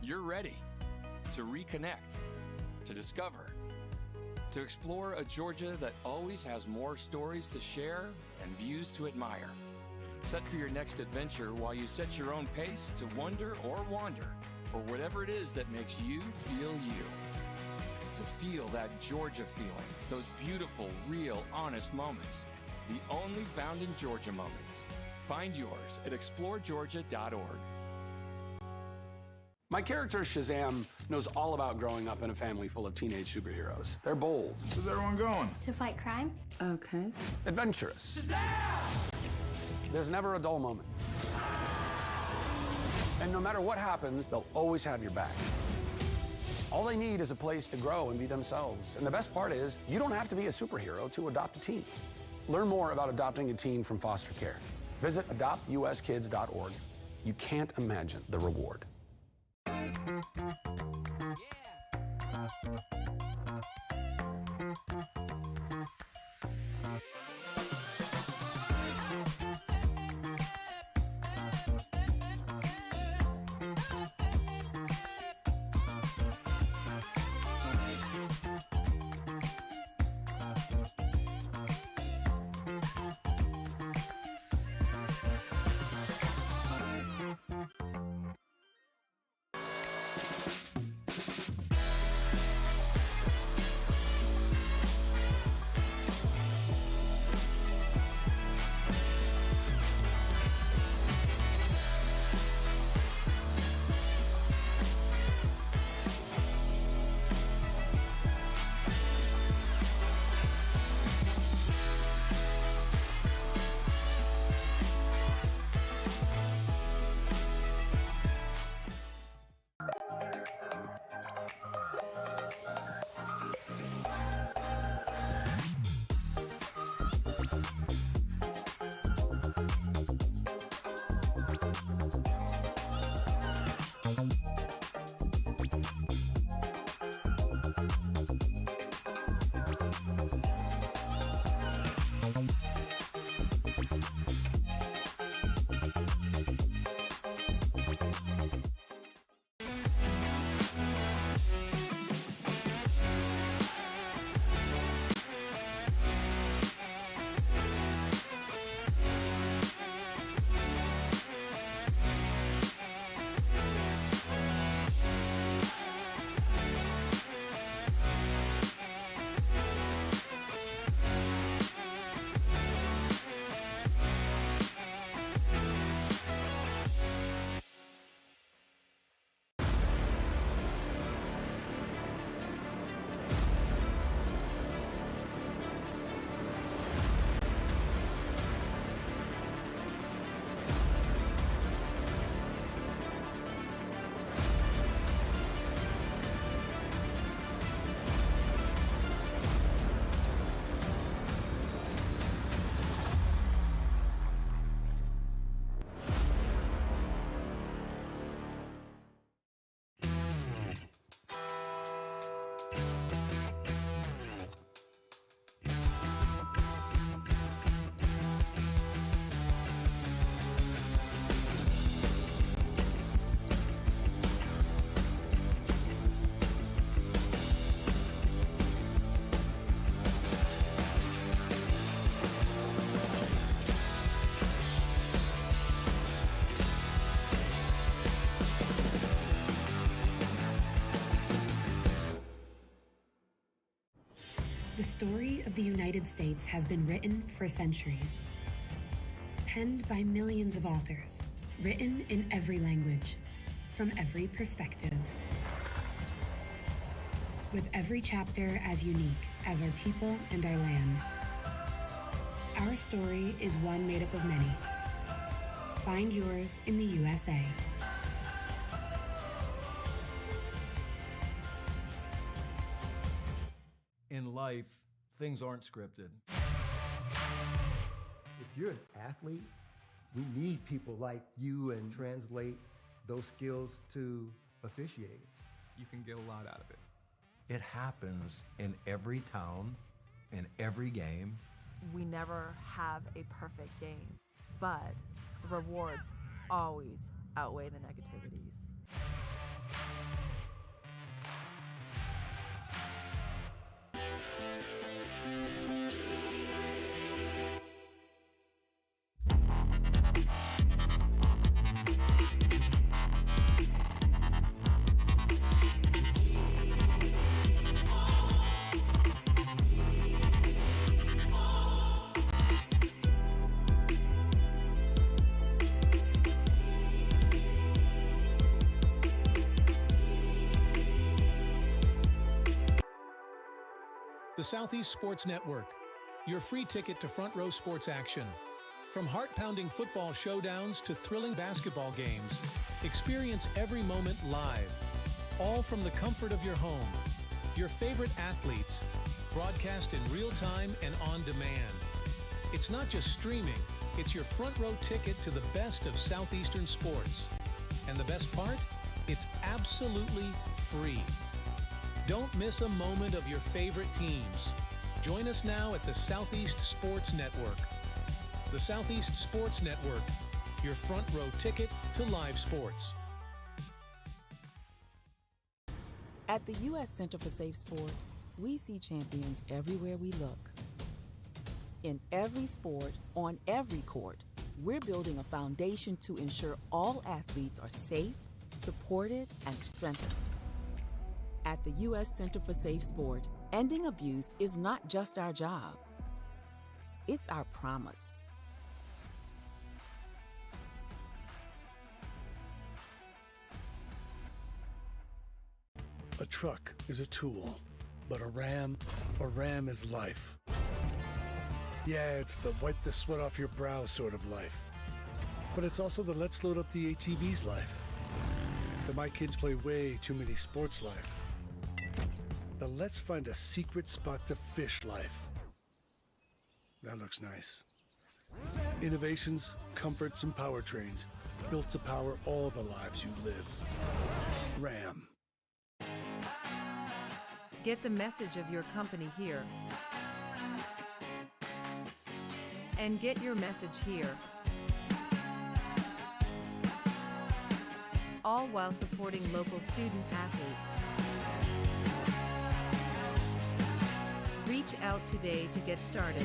You're ready to reconnect, to discover, to explore a Georgia that always has more stories to share and views to admire. Set for your next adventure while you set your own pace to wonder or wander, or whatever it is that makes you feel you. To feel that Georgia feeling, those beautiful, real, honest moments. The only found in Georgia moments. Find yours at exploregeorgia.org. My character, Shazam, knows all about growing up in a family full of teenage superheroes. They're bold. Where's everyone going? To fight crime? Okay. Adventurous. Shazam! There's never a dull moment. And no matter what happens, they'll always have your back. All they need is a place to grow and be themselves. And the best part is, you don't have to be a superhero to adopt a teen. Learn more about adopting a teen from foster care. Visit adoptuskids.org. You can't imagine the reward. story of the United States has been written for centuries. Penned by millions of authors, written in every language, from every perspective. With every chapter as unique as our people and our land. Our story is one made up of many. Find yours in the USA. In life, things aren't scripted. If you're an athlete, we need people like you and translate those skills to officiating. You can get a lot out of it. It happens in every town, in every game. We never have a perfect game, but the rewards always outweigh the negativities. The Southeast Sports Network, your free ticket to front row sports action. From heart-pounding football showdowns to thrilling basketball games, experience every moment live, all from the comfort of your home. Your favorite athletes, broadcast in real time and on demand. It's not just streaming, it's your front row ticket to the best of Southeastern sports. And the best part? It's absolutely free. Don't miss a moment of your favorite teams. Join us now at the Southeast Sports Network. The Southeast Sports Network, your front row ticket to live sports. At the U.S. Center for Safe Sport, we see champions everywhere we look. In every sport, on every court, we're building a foundation to ensure all athletes are safe, supported, and strengthened. At the U.S. Center for Safe Sport, ending abuse is not just our job. It's our promise. A truck is a tool, but a ram is life. Yeah, it's the wipe the sweat off your brow sort of life. But it's also the let's load up the ATV's life. The my kids play way too many sports life. The let's find a secret spot to fish life. That looks nice. Innovations, comforts, and powertrains built to power all the lives you live. Ram. Get the message of your company here. And get your message here. All while supporting local student athletes. Reach out today to get started.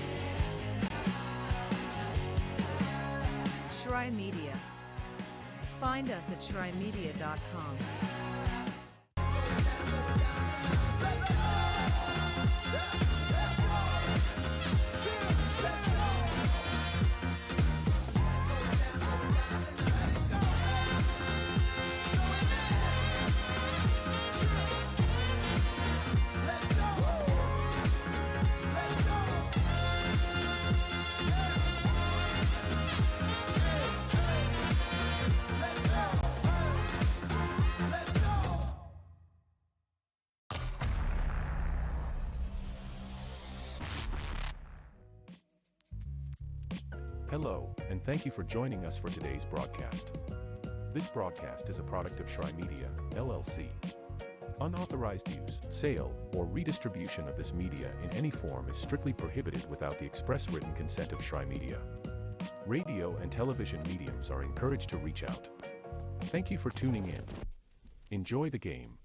Shry Media. Find us at shrymedia.com. Hello, and thank you for joining us for today's broadcast. This broadcast is a product of Shry Media, LLC. Unauthorized use, sale, or redistribution of this media in any form is strictly prohibited without the express written consent of Shry Media. Radio and television mediums are encouraged to reach out. Thank you for tuning in. Enjoy the game.